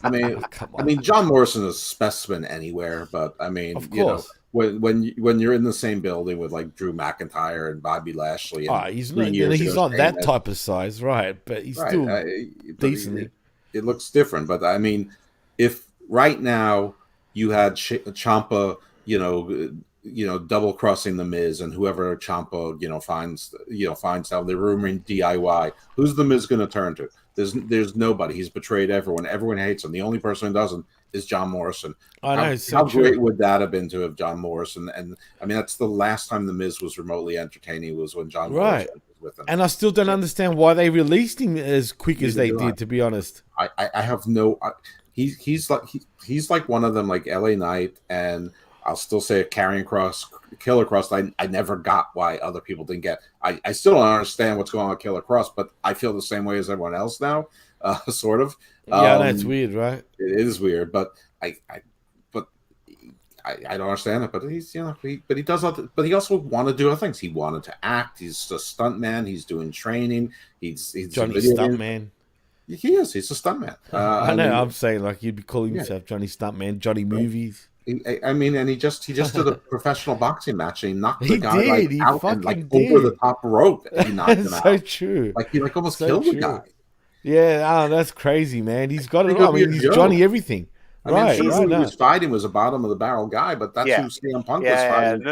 Speaker 7: I mean, John Morrison is a specimen anywhere. But I mean,
Speaker 5: of course.
Speaker 7: When you're in the same building with like Drew McIntyre and Bobby Lashley, and
Speaker 5: he's not that type of size, right? But he's still decently.
Speaker 7: It looks different, but I mean, if right now you had Ciampa, double crossing the Miz, and whoever Ciampa, finds out they're rumoring DIY, who's the Miz going to turn to? There's nobody. He's betrayed everyone. Everyone hates him. The only person who doesn't is John Morrison.
Speaker 5: I know.
Speaker 7: How great would that have been to have John Morrison? And I mean, that's the last time the Miz was remotely entertaining was when John Morrison was with him.
Speaker 5: And I still don't understand why they released him as quick as they did. To be honest,
Speaker 7: I have no. He's like one of them, like LA Knight, and I'll still say a Killer Cross. I never got why other people didn't get. I still don't understand what's going on with Killer Cross, but I feel the same way as everyone else now, sort of.
Speaker 5: Yeah, that's weird, right?
Speaker 7: It is weird, but I don't understand it. But he's he does but he also wanted to do other things. He wanted to act. He's a stuntman. He's doing training. He's
Speaker 5: Johnny Stuntman.
Speaker 7: He is. He's a stuntman.
Speaker 5: I know. I'm saying like you'd be calling yourself Johnny Stuntman, Johnny Movies.
Speaker 7: I mean, and he just did a professional boxing match, and he knocked the guy out and over the top rope. He knocked him out.
Speaker 5: So true.
Speaker 7: Like he almost killed the guy.
Speaker 5: Yeah, that's crazy, man. He's got it. I mean, he's Johnny everything.
Speaker 7: I mean, who he was fighting was a bottom of the barrel guy, but that's who CM Punk was fighting.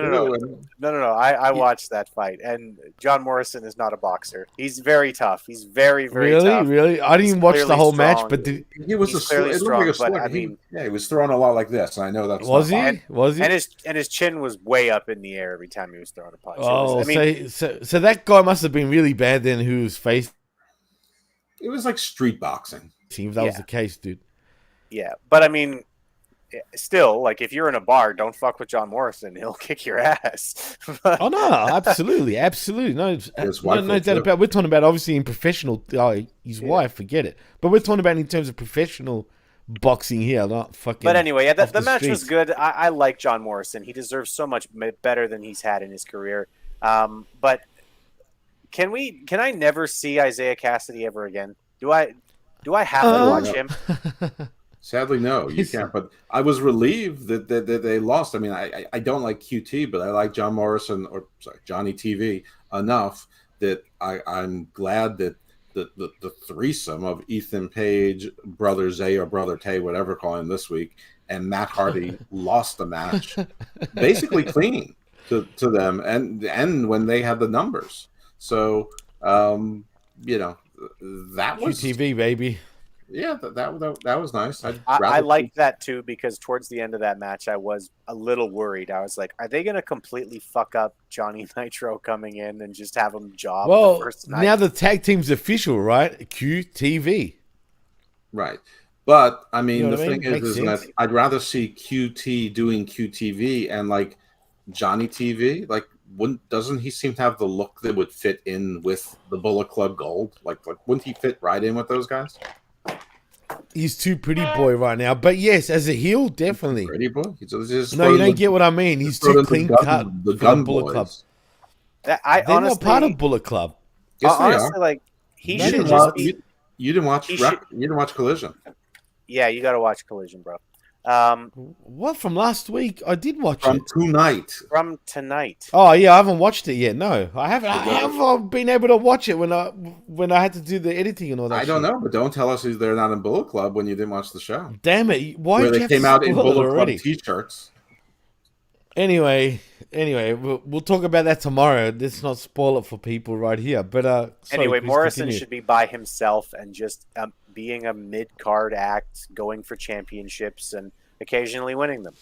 Speaker 6: No. I watched that fight, and John Morrison is not a boxer. He's very tough. He's very, very tough.
Speaker 5: Really? I didn't watch the whole match, but
Speaker 7: he was clearly strong. But I mean, he was throwing a lot like this. I know that's
Speaker 5: was he? Was he?
Speaker 6: And his chin was way up in the air every time he was throwing a punch.
Speaker 5: Oh, so that guy must have been really bad then. Who was facing?
Speaker 7: It was like street boxing.
Speaker 5: If that was the case, dude.
Speaker 6: Yeah, but I mean, still, like, if you're in a bar, don't fuck with John Morrison. He'll kick your ass.
Speaker 5: Oh no, absolutely. No,
Speaker 7: His wife
Speaker 5: no
Speaker 7: will
Speaker 5: doubt
Speaker 7: too.
Speaker 5: about. We're talking about obviously in professional. His wife, forget it. But we're talking about in terms of professional boxing here, not fucking.
Speaker 6: But anyway, yeah,
Speaker 5: off
Speaker 6: the match was
Speaker 5: streets.
Speaker 6: good. I like John Morrison. He deserves so much better than he's had in his career. But can I never see Isaiah Cassidy ever again? Do I have to watch him?
Speaker 7: Sadly, no, you can't. But I was relieved that they lost. I mean, I don't like QT, but I like John Morrison, or sorry, Johnny TV enough that I'm glad that the threesome of Ethan Page, Brother Zay, or Brother Tay, whatever calling him this week, and Matt Hardy lost the match basically clean to them, and when they had the numbers. So that was
Speaker 5: QTV, baby.
Speaker 7: Yeah, that was nice.
Speaker 6: I liked that too, because towards the end of that match, I was a little worried. I was like, are they going to completely fuck up Johnny Nitro coming in and just have him job the first night?
Speaker 5: Now the tag team's official, right? QTV.
Speaker 7: Right. But I mean,
Speaker 5: You know
Speaker 7: the
Speaker 5: what I
Speaker 7: thing
Speaker 5: mean? Makes
Speaker 7: is that
Speaker 5: sense.
Speaker 7: I'd rather see QT doing QTV and like Johnny TV. Like, doesn't he seem to have the look that would fit in with the Bullet Club Gold? Like wouldn't he fit right in with those guys?
Speaker 5: He's too pretty boy right now. But yes, as a heel, definitely.
Speaker 7: Pretty boy.
Speaker 5: No, you don't get what I mean. He's too clean cut
Speaker 7: The
Speaker 5: for
Speaker 7: gun
Speaker 5: Bullet
Speaker 7: boys.
Speaker 5: Club.
Speaker 6: I
Speaker 5: They're
Speaker 6: honestly,
Speaker 5: not part of Bullet Club.
Speaker 7: Yes, they
Speaker 6: honestly,
Speaker 7: are.
Speaker 6: like, he
Speaker 7: You
Speaker 6: should
Speaker 7: didn't
Speaker 6: just
Speaker 7: watch-
Speaker 6: be.
Speaker 7: you didn't watch.
Speaker 6: he
Speaker 7: You
Speaker 6: should-
Speaker 7: didn't watch Collision.
Speaker 6: Yeah, you got to watch Collision, bro.
Speaker 5: What from last week? I did watch
Speaker 7: From
Speaker 5: it.
Speaker 7: tonight.
Speaker 6: From tonight.
Speaker 5: Oh yeah, I haven't watched it yet. No, I haven't. I haven't been able to watch it when I had to do the editing and all that.
Speaker 7: I don't
Speaker 5: shit.
Speaker 7: know, but don't tell us they're not in Bullet Club when you didn't watch the show.
Speaker 5: Damn it! Why
Speaker 7: Where
Speaker 5: did you
Speaker 7: they
Speaker 5: have
Speaker 7: came
Speaker 5: to
Speaker 7: out in
Speaker 5: spoil it
Speaker 7: Bullet Club
Speaker 5: already?
Speaker 7: t-shirts.
Speaker 5: Anyway, we'll talk about that tomorrow. Let's not spoil it for people right here. But sorry,
Speaker 6: Anyway,
Speaker 5: please
Speaker 6: Morrison
Speaker 5: continue.
Speaker 6: should be by himself and just being a mid-card act, going for championships and occasionally winning them.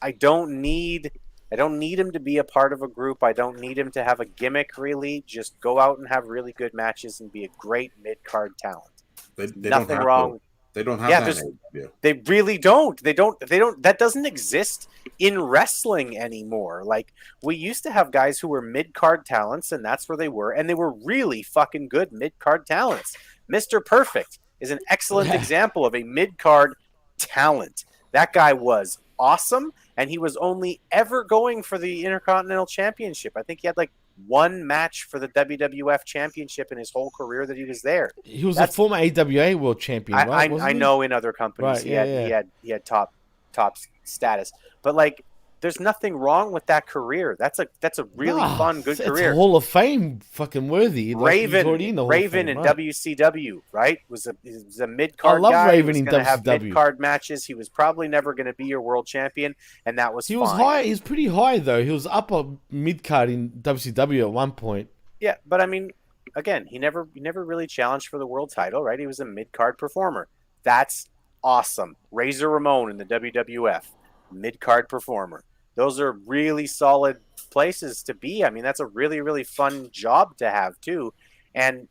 Speaker 6: I don't need him to be a part of a group. I don't need him to have a gimmick, really. Just go out and have really good matches and be a great mid-card talent.
Speaker 7: They
Speaker 6: Nothing
Speaker 7: don't have
Speaker 6: wrong.
Speaker 7: To. They don't have
Speaker 6: Yeah,
Speaker 7: that.
Speaker 6: there's-
Speaker 7: Yeah.
Speaker 6: They really don't. They don't. That doesn't exist in wrestling anymore. Like, we used to have guys who were mid-card talents, and that's where they were, and they were really fucking good mid-card talents. Mr. Perfect is an excellent example of a mid-card talent. That guy was awesome, and he was only ever going for the Intercontinental Championship. I think he had like one match for the WWF Championship in his whole career that he was there.
Speaker 5: He was a former AWA world champion, right?
Speaker 6: I know in other companies
Speaker 5: Right,
Speaker 6: he had top status, but like, there's nothing wrong with that career. That's a really fun, good career.
Speaker 5: It's Hall of Fame fucking worthy. Like, he's already in the Hall of
Speaker 6: Raven
Speaker 5: Fame,
Speaker 6: in
Speaker 5: right?
Speaker 6: WCW, right? Was a mid card
Speaker 5: I love
Speaker 6: guy.
Speaker 5: Raven
Speaker 6: He was
Speaker 5: in
Speaker 6: going to have
Speaker 5: WCW.
Speaker 6: mid card matches. He was probably never going to be your world champion, and that was
Speaker 5: He
Speaker 6: fine.
Speaker 5: was high. He was pretty high though. He was upper mid card in WCW at one point.
Speaker 6: Yeah, but I mean, again, he never really challenged for the world title, right? He was a mid card performer. That's awesome. Razor Ramon in the WWF, mid card performer. Those are really solid places to be. I mean, that's a really, really fun job to have too. And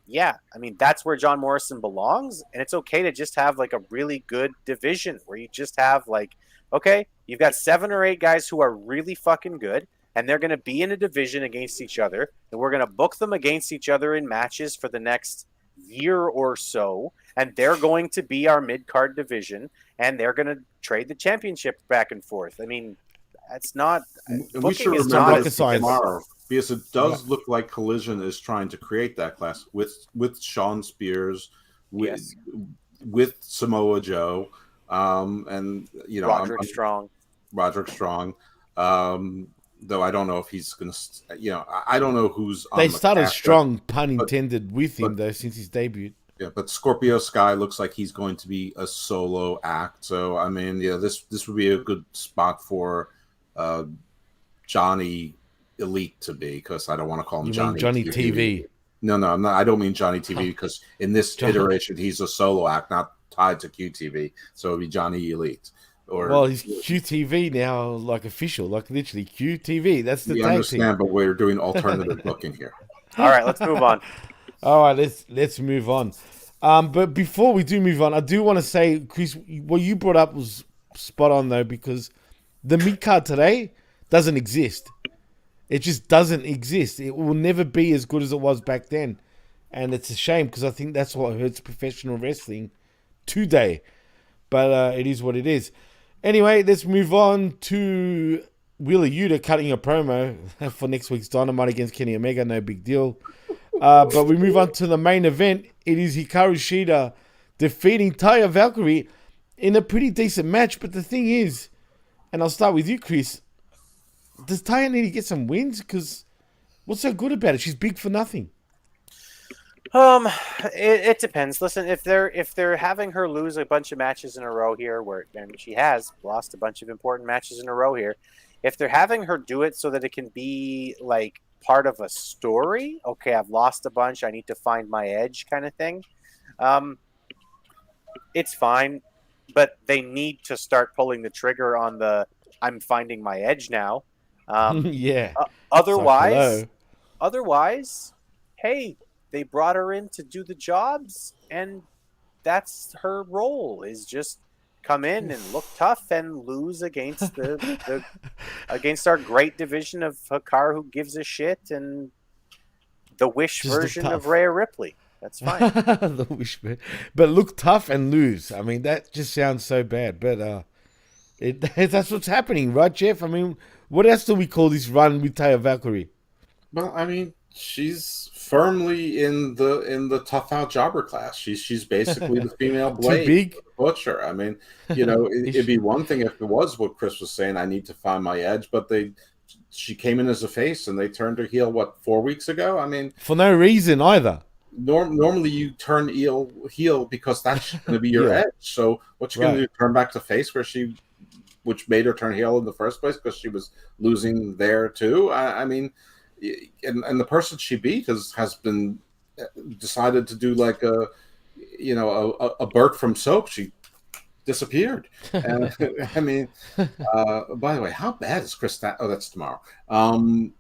Speaker 6: yeah, I mean, that's where John Morrison belongs. And it's okay to just have like a really good division where you just have like, okay, you've got 7 or 8 guys who are really fucking good, and they're going to be in a division against each other. And we're going to book them against each other in matches for the next year or so. And they're going to be our mid-card division, and they're going to trade the championship back and forth. I mean, that's not
Speaker 7: We should
Speaker 6: booking is
Speaker 7: remember
Speaker 6: not
Speaker 5: rocket science.
Speaker 7: tomorrow because it does look like Collision is trying to create that class with Shawn Spears, with Samoa Joe, and you know Roderick Strong. Though I don't know if he's gonna, I don't know who's.
Speaker 5: They
Speaker 7: on the
Speaker 5: started
Speaker 7: cast,
Speaker 5: strong, pun intended, with him though since his debut.
Speaker 7: Yeah, but Scorpio Sky looks like he's going to be a solo act. So I mean, yeah, this would be a good spot for Johnny Elite to be, because I don't want to call him
Speaker 5: You mean Johnny TV?
Speaker 7: No, I'm not. I don't mean Johnny TV because in this iteration he's a solo act, not tied to QTV. So it'd be Johnny Elite.
Speaker 5: Well, he's QTV now, like official, like literally QTV. That's the
Speaker 7: we
Speaker 5: tag
Speaker 7: understand,
Speaker 5: team.
Speaker 7: but we're doing alternative booking here.
Speaker 6: All right, let's move on.
Speaker 5: All right, let's move on. But before we do move on, I do want to say, Chris, what you brought up was spot on though, because the mid card today doesn't exist. It just doesn't exist. It will never be as good as it was back then. And it's a shame because I think that's what hurts professional wrestling today. But it is what it is. Anyway, let's move on to Wheeler Yuta cutting a promo for next week's Dynamite against Kenny Omega. No big deal. But we move on to the main event. It is Hikaru Shida defeating Taya Valkyrie in a pretty decent match. But the thing is, and I'll start with you, Chris, does Taya need to get some wins? Because what's so good about it? She's big for nothing.
Speaker 6: It depends. Listen, if they're having her lose a bunch of matches in a row here, and she has lost a bunch of important matches in a row here, if they're having her do it so that it can be like part of a story, okay, I've lost a bunch, I need to find my edge kind of thing, it's fine, but they need to start pulling the trigger on the I'm finding my edge now.
Speaker 5: Yeah.
Speaker 6: Otherwise, hey, they brought her in to do the jobs, and that's her role, is just come in and look tough and lose against the against our great division of Hikaru who gives a shit and the Wish
Speaker 5: Just
Speaker 6: version
Speaker 5: look
Speaker 6: of
Speaker 5: tough.
Speaker 6: Rhea Ripley. That's fine.
Speaker 5: The Wish, but look tough and lose. I mean, that just sounds so bad. But that's what's happening, right, Jeff? I mean, what else do we call this run with Taya Valkyrie?
Speaker 7: Well, I mean, she's firmly in the tough out jobber class. She's basically the female Blade,
Speaker 5: big?
Speaker 7: Butcher. I mean, it'd be one thing if it was what Chris was saying. I need to find my edge, but she came in as a face and they turned her heel 4 weeks ago. I mean,
Speaker 5: For no reason either.
Speaker 7: Normally you turn heel because that's going to be your
Speaker 5: Yeah.
Speaker 7: edge. So what you going to do? Turn back to face which made her turn heel in the first place because she was losing there too. I mean. And the person she beat has been decided to do like a Bert from Soap. She disappeared. And, I mean, by the way, how bad is Chris? Oh, that's tomorrow.
Speaker 6: We'll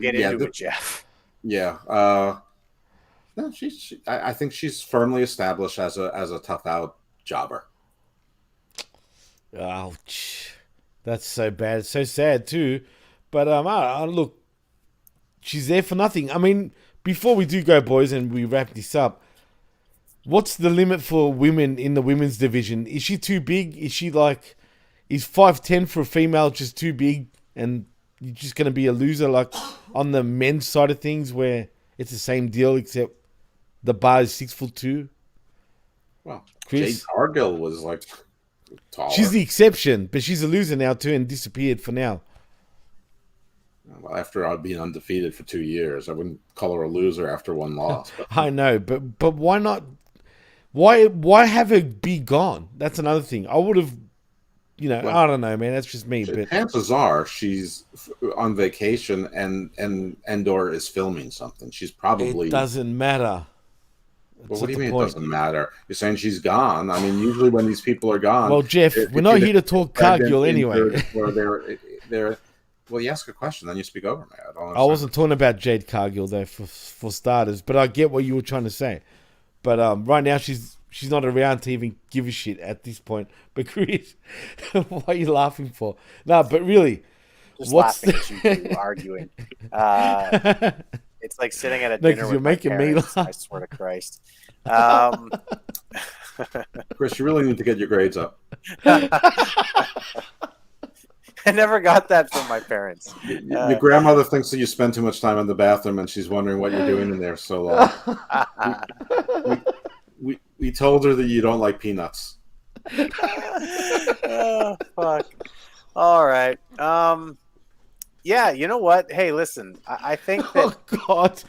Speaker 6: get into it, Jeff.
Speaker 7: Yeah. No, I think she's firmly established as a tough out jobber.
Speaker 5: Ouch. That's so bad. It's so sad too. But look, she's there for nothing. I mean, before we do go, boys, and we wrap this up, what's the limit for women in the women's division? Is she too big? Is 5'10" for a female just too big, and you're just going to be a loser like on the men's side of things where it's the same deal except the bar is 6'2"?
Speaker 7: Well,
Speaker 5: Chris?
Speaker 7: Jade Cargill was like taller.
Speaker 5: She's the exception, but she's a loser now too and disappeared for now.
Speaker 7: Well, after I'd been undefeated for 2 years, I wouldn't call her a loser after one loss. But.
Speaker 5: I know, but why not? Why have her be gone? That's another thing. I would have, I don't know, man. That's just me. But
Speaker 7: chances are she's on vacation and Endor is filming something. She's probably.
Speaker 5: It doesn't matter.
Speaker 7: Well, what do you mean it doesn't matter? You're saying she's gone. I mean, usually when these people are gone.
Speaker 5: Well, Jeff, we're not here to talk Cargill anyway.
Speaker 7: They're. Well, you ask a question, then you speak over me.
Speaker 5: I wasn't talking about Jade Cargill though, for starters, but I get what you were trying to say. But right now she's not around to even give a shit at this point. But Chris, what are you laughing for? No, but really,
Speaker 6: just laughing at you two arguing. It's like sitting at a dinner with
Speaker 5: you're making
Speaker 6: my
Speaker 5: me
Speaker 6: parents,
Speaker 5: laugh.
Speaker 6: I swear to Christ.
Speaker 7: Chris, you really need to get your grades up.
Speaker 6: I never got that from my parents.
Speaker 7: Your grandmother thinks that you spend too much time in the bathroom, and she's wondering what you're doing in there so long. We told her that you don't like peanuts.
Speaker 6: Oh, fuck. All right. Yeah, you know what? Hey, listen. I think that.
Speaker 5: Oh God.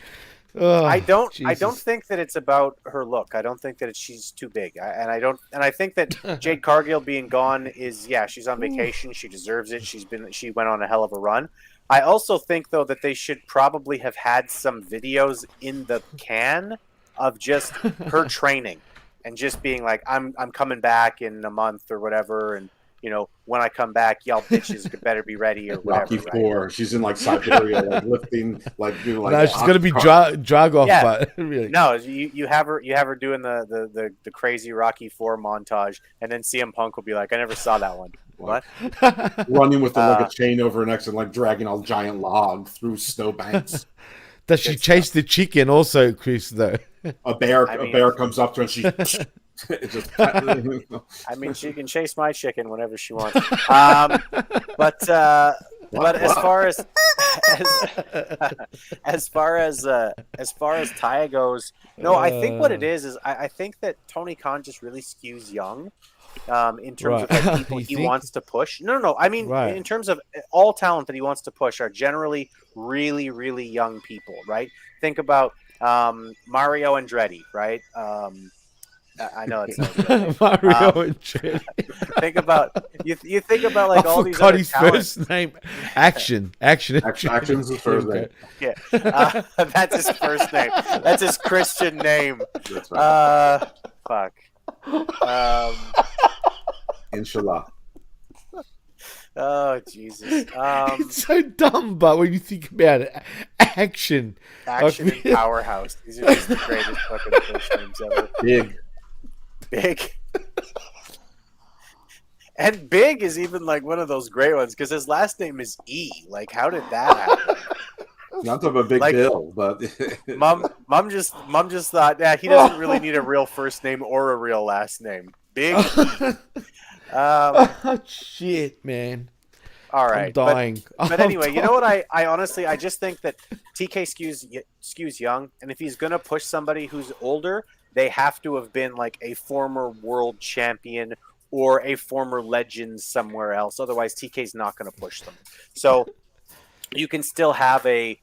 Speaker 6: I don't think that it's about her look. I don't think that she's too big. I think that Jade Cargill being gone is, she's on vacation. She deserves it. She went on a hell of a run. I also think though that they should probably have had some videos in the can of just her training and just being like, I'm coming back in a month or whatever, and when I come back, y'all bitches better be ready or whatever.
Speaker 7: Rocky
Speaker 6: right?
Speaker 7: Four. She's in like Siberia, like lifting, like doing like.
Speaker 5: No, she's gonna be drag off,
Speaker 6: Yeah.
Speaker 5: but really.
Speaker 6: No, you have her doing the crazy Rocky 4 montage, and then CM Punk will be like, I never saw that one. What?
Speaker 7: Running with like a chain over her neck and like dragging a giant log through snowbanks.
Speaker 5: Does she chase the chicken also, Chris? Though
Speaker 7: A bear comes up to her and she. It just,
Speaker 6: I mean, she can chase my chicken whenever she wants. But as far as Taya goes, no, I think what it is I think that Tony Khan just really skews young. In terms of like people he wants to push. No. I mean, in terms of all talent that he wants to push are generally really, really young people, right? Think about Mario Andretti, right? I know it's not
Speaker 5: Mario Andretti.
Speaker 6: Think about you think about like all these other
Speaker 5: his
Speaker 6: talents.
Speaker 5: first name. Action's
Speaker 7: his first name.
Speaker 6: Yeah, that's his first name. That's his Christian name.
Speaker 7: That's right.
Speaker 6: Fuck.
Speaker 7: Inshallah.
Speaker 6: Oh Jesus!
Speaker 5: It's so dumb, but when you think about it, action
Speaker 6: and Powerhouse. These are just the greatest fucking first names ever. Big. And Big is even like one of those great ones because his last name is E. Like, how did that happen?
Speaker 7: Not talking about Big Bill, but
Speaker 6: mom just thought, yeah, he doesn't really need a real first name or a real last name. Big.
Speaker 5: Shit, man.
Speaker 6: All right,
Speaker 5: I'm dying.
Speaker 6: But anyway, you know what? I honestly, I just think that TK skews young, and if he's gonna push somebody who's older, they have to have been like a former world champion or a former legend somewhere else. Otherwise, TK's not going to push them. So you can still have a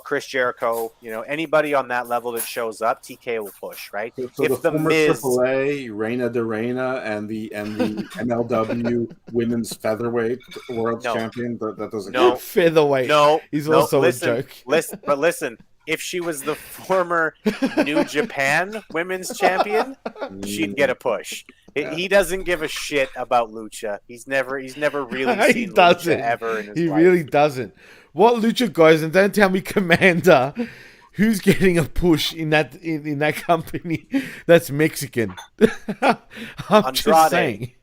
Speaker 6: Chris Jericho, anybody on that level that shows up, TK will push, right?
Speaker 7: So if the former AAA, Reina de Reina, and the MLW Women's Featherweight World Champion, that doesn't count.
Speaker 5: Featherweight.
Speaker 6: No,
Speaker 5: he's also a joke.
Speaker 6: Listen. If she was the former New Japan Women's Champion, she'd get a push. He doesn't give a shit about Lucha. He's never really seen Lucha ever in his life.
Speaker 5: He really doesn't. What Lucha guys, and don't tell me Kommander, who's getting a push in that company that's Mexican. I'm just saying.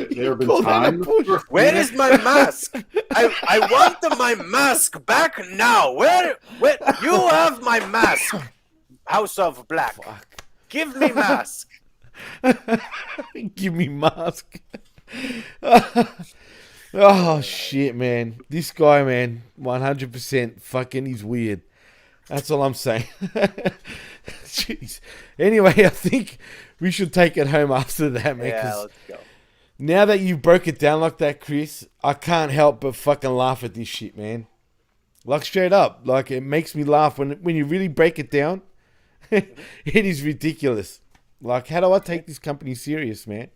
Speaker 7: There have been times.
Speaker 6: Where is my mask? I want my mask back now. Where you have my mask? House of Black. Fuck. Give me mask.
Speaker 5: Give me mask. Oh shit, man! This guy, man, 100% fucking he's weird. That's all I'm saying. Jeez. Anyway, I think we should take it home after that, man.
Speaker 6: Yeah, let's go.
Speaker 5: Now that you broke it down like that, Chris, I can't help but fucking laugh at this shit, man. Like, straight up. Like, it makes me laugh when you really break it down. It is ridiculous. Like, how do I take this company serious, man?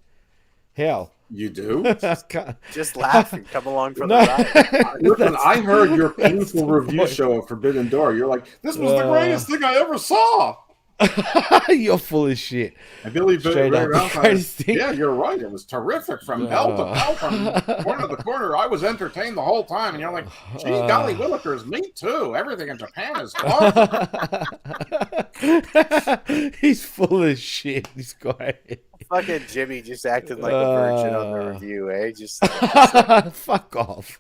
Speaker 5: Hell.
Speaker 7: You do?
Speaker 6: Just laugh and come along for the ride.
Speaker 7: Listen, I heard your painful review show of Forbidden Door. You're like, this was the greatest thing I ever saw.
Speaker 5: You're full of shit.
Speaker 7: I believe
Speaker 5: Straight up,
Speaker 7: yeah, you're right. It was terrific from hell to bell, from corner to corner. I was entertained the whole time, and you're like, gee, golly willikers, me too. Everything in Japan is awesome.
Speaker 5: He's full of shit, this guy.
Speaker 6: Fucking Jimmy just acted like a virgin on the review, eh? Just
Speaker 5: fuck off.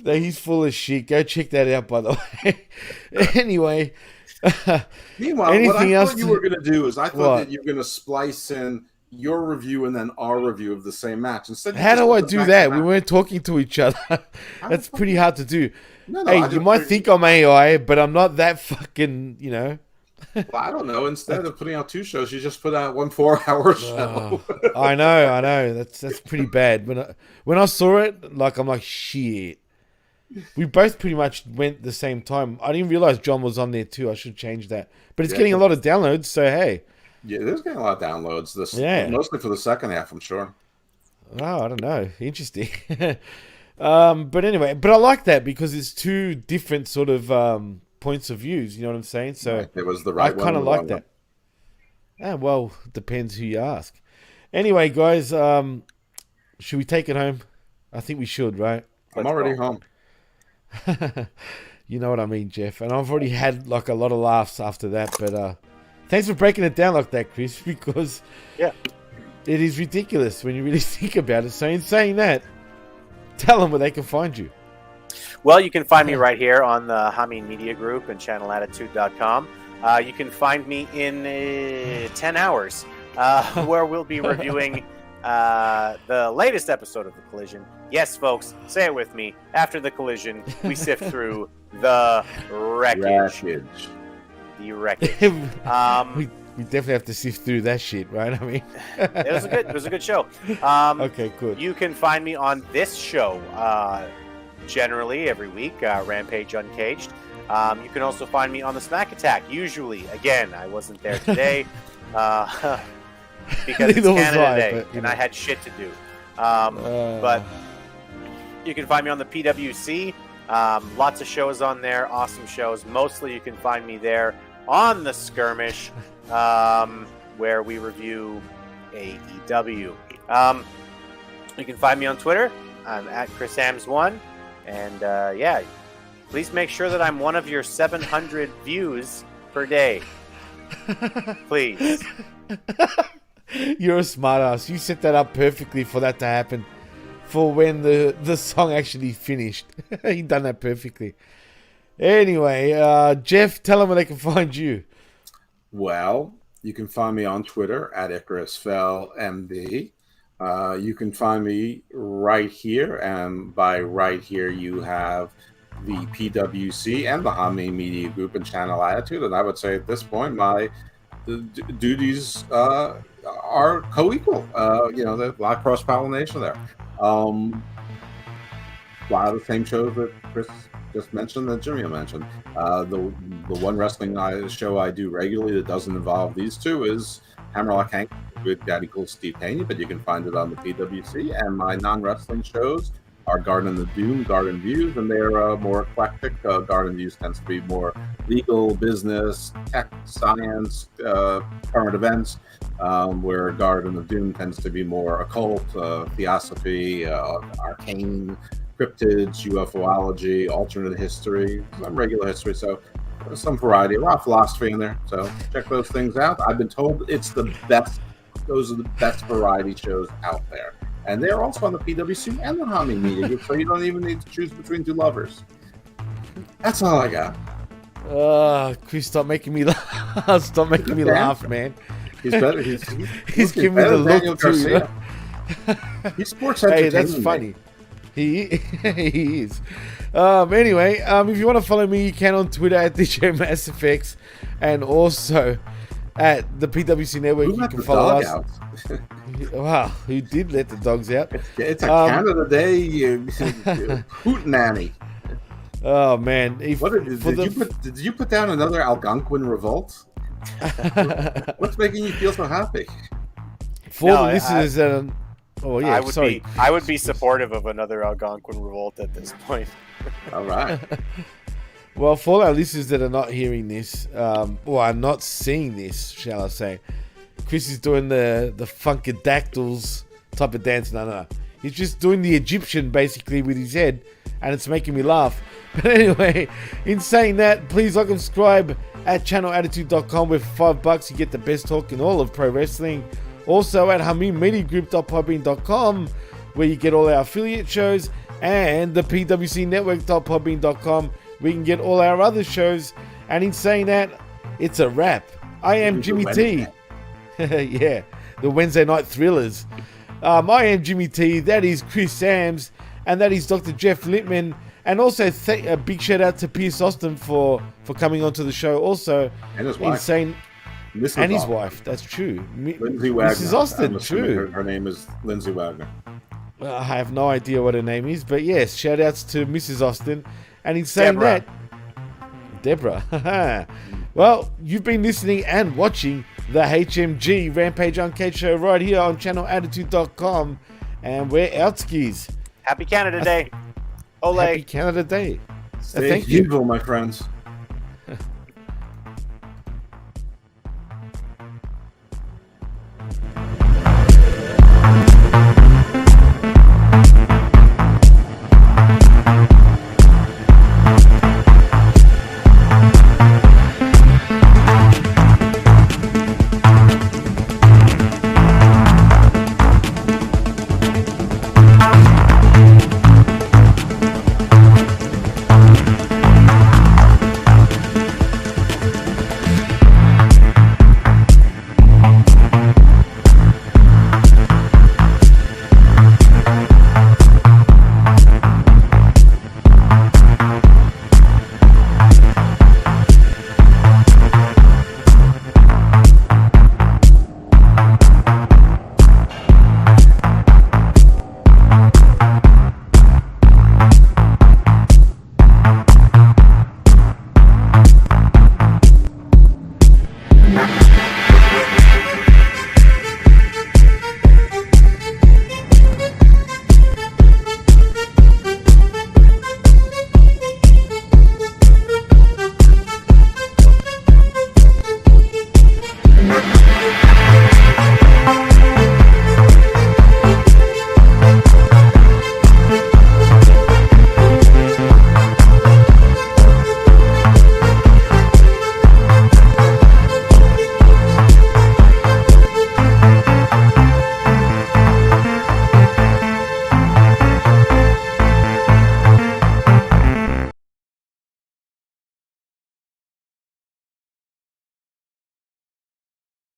Speaker 5: He's full of shit. Go check that out, by the way. Anyway.
Speaker 7: Meanwhile, what I thought you were going to do is I thought that you were going to splice in your review and then our review of the same match. Instead,
Speaker 5: how do I do that? We weren't talking to each other. That's pretty hard to do. No, you might think I'm AI, but I'm not that fucking,
Speaker 7: Well, I don't know. Instead of putting out two shows, you just put out 1 4-hour show.
Speaker 5: I know. That's pretty bad. When I saw it, like, I'm like, shit. We both pretty much went the same time. I didn't realize John was on there too. I should change that. But it's getting a lot of downloads, so hey.
Speaker 7: Yeah, there's getting a lot of downloads. Mostly for the second half, I'm sure.
Speaker 5: Oh, I don't know. Interesting. But anyway, I like that because it's two different sort of points of views. You know what I'm saying? So
Speaker 7: it was the right
Speaker 5: I
Speaker 7: one.
Speaker 5: kind of like that. Well, depends who you ask. Anyway, guys, should we take it home? I think we should, right?
Speaker 7: I'm already home.
Speaker 5: You know what I mean, Jeff. And I've already had like a lot of laughs after that. But thanks for breaking it down like that, Chris, because it is ridiculous when you really think about it. So in saying that, tell them where they can find you.
Speaker 6: Well, you can find me right here on the Hameen Media Group and channelattitude.com. You can find me in 10 hours where we'll be reviewing the latest episode of The Collision. Yes, folks, say it with me. After The Collision, we sift through the wreckage. The wreckage.
Speaker 5: We definitely have to sift through that shit, right? I mean,
Speaker 6: it was a good show.
Speaker 5: Okay, good.
Speaker 6: You can find me on this show generally every week, Rampage Uncaged. You can also find me on the Smack Attack. Usually, again, I wasn't there today because it's Canada Day and I had shit to do. But you can find me on the PWC. Lots of shows on there, awesome shows. Mostly you can find me there on the Skirmish, where we review AEW. You can find me on Twitter. I'm at ChrisAmbs1. And please make sure that I'm one of your 700 views per day. Please.
Speaker 5: You're a smartass. You set that up perfectly for that to happen. For when the song actually finished. You done that perfectly. Anyway, Jeff, tell them where they can find you.
Speaker 7: Well, you can find me on Twitter at IcarusFellMD. You can find me right here, and by right here you have the PWC and the Hameen Media Group and Channel Attitude, and I would say at this point my duties are co-equal. There's a lot of cross-pollination there. A lot of the same shows that Chris just mentioned, that Jimmy mentioned. The one wrestling show I do regularly that doesn't involve these two is Hammerlock Hank with Daddy Cool Steve Haney, but you can find it on the PWC. And my non-wrestling shows are Garden of Doom, Garden Views, and they're more eclectic. Garden Views tends to be more legal, business, tech, science, current events, where Garden of Doom tends to be more occult, theosophy, arcane, cryptids, UFOlogy, alternate history, some regular history. So there's some variety, a lot of philosophy in there. So check those things out. I've been told it's the best. Those are the best variety shows out there. And they're also on the PWC and the Hameen Media Group, so you don't even need to choose between two lovers. That's all I got.
Speaker 5: Chris, stop making me laugh. Stop making me laugh, man.
Speaker 7: He's better. He's
Speaker 5: giving me the look too. You know?
Speaker 7: He's sports entertainment.
Speaker 5: Hey, that's funny. He is. Anyway, if you want to follow me, you can on Twitter at DJ MassFX, and also at the PWC Network.
Speaker 7: Who
Speaker 5: you
Speaker 7: let
Speaker 5: can
Speaker 7: the
Speaker 5: follow
Speaker 7: dog
Speaker 5: us.
Speaker 7: Out?
Speaker 5: Wow, who did let the dogs out?
Speaker 7: It's a Canada Day hootenanny.
Speaker 5: Oh man!
Speaker 7: Did you put down another Algonquin revolt? What's making you feel so happy?
Speaker 5: For the listeners that
Speaker 6: I would be supportive of another Algonquin revolt at this point.
Speaker 7: All right.
Speaker 5: Well, for our listeners that are not hearing this, or are not seeing this, shall I say, Chris is doing the funkadactyls type of dance. No. He's just doing the Egyptian, basically, with his head, and it's making me laugh. But anyway, in saying that, please like and subscribe at channelattitude.com. With $5, you get the best talk in all of pro wrestling. Also at HameenMediaGroup.podbean.com, where you get all our affiliate shows, and the PWCNetwork.podbean.com, where you can get all our other shows. And in saying that, it's a wrap. I am Jimmy T. Yeah, the Wednesday night thrillers. I am Jimmy T. That is Chris Ambs, and that is Dr. Jeff Lippman. And also a big shout out to Pierce Austin for coming onto the show. Also,
Speaker 7: and his wife.
Speaker 5: His wife. That's true.
Speaker 7: Lindsay Wagner.
Speaker 5: Mrs. Austin. True.
Speaker 7: Her name is Lindsay Wagner.
Speaker 5: I have no idea what her name is, but yes, shout outs to Mrs. Austin. And in saying Deborah. Well, you've been listening and watching the HMG Rampage UnCaged show right here on channelattitude.com, and we're outskis.
Speaker 6: Happy Canada Day. Ole.
Speaker 5: Happy Canada Day.
Speaker 7: Stay evil, my friends.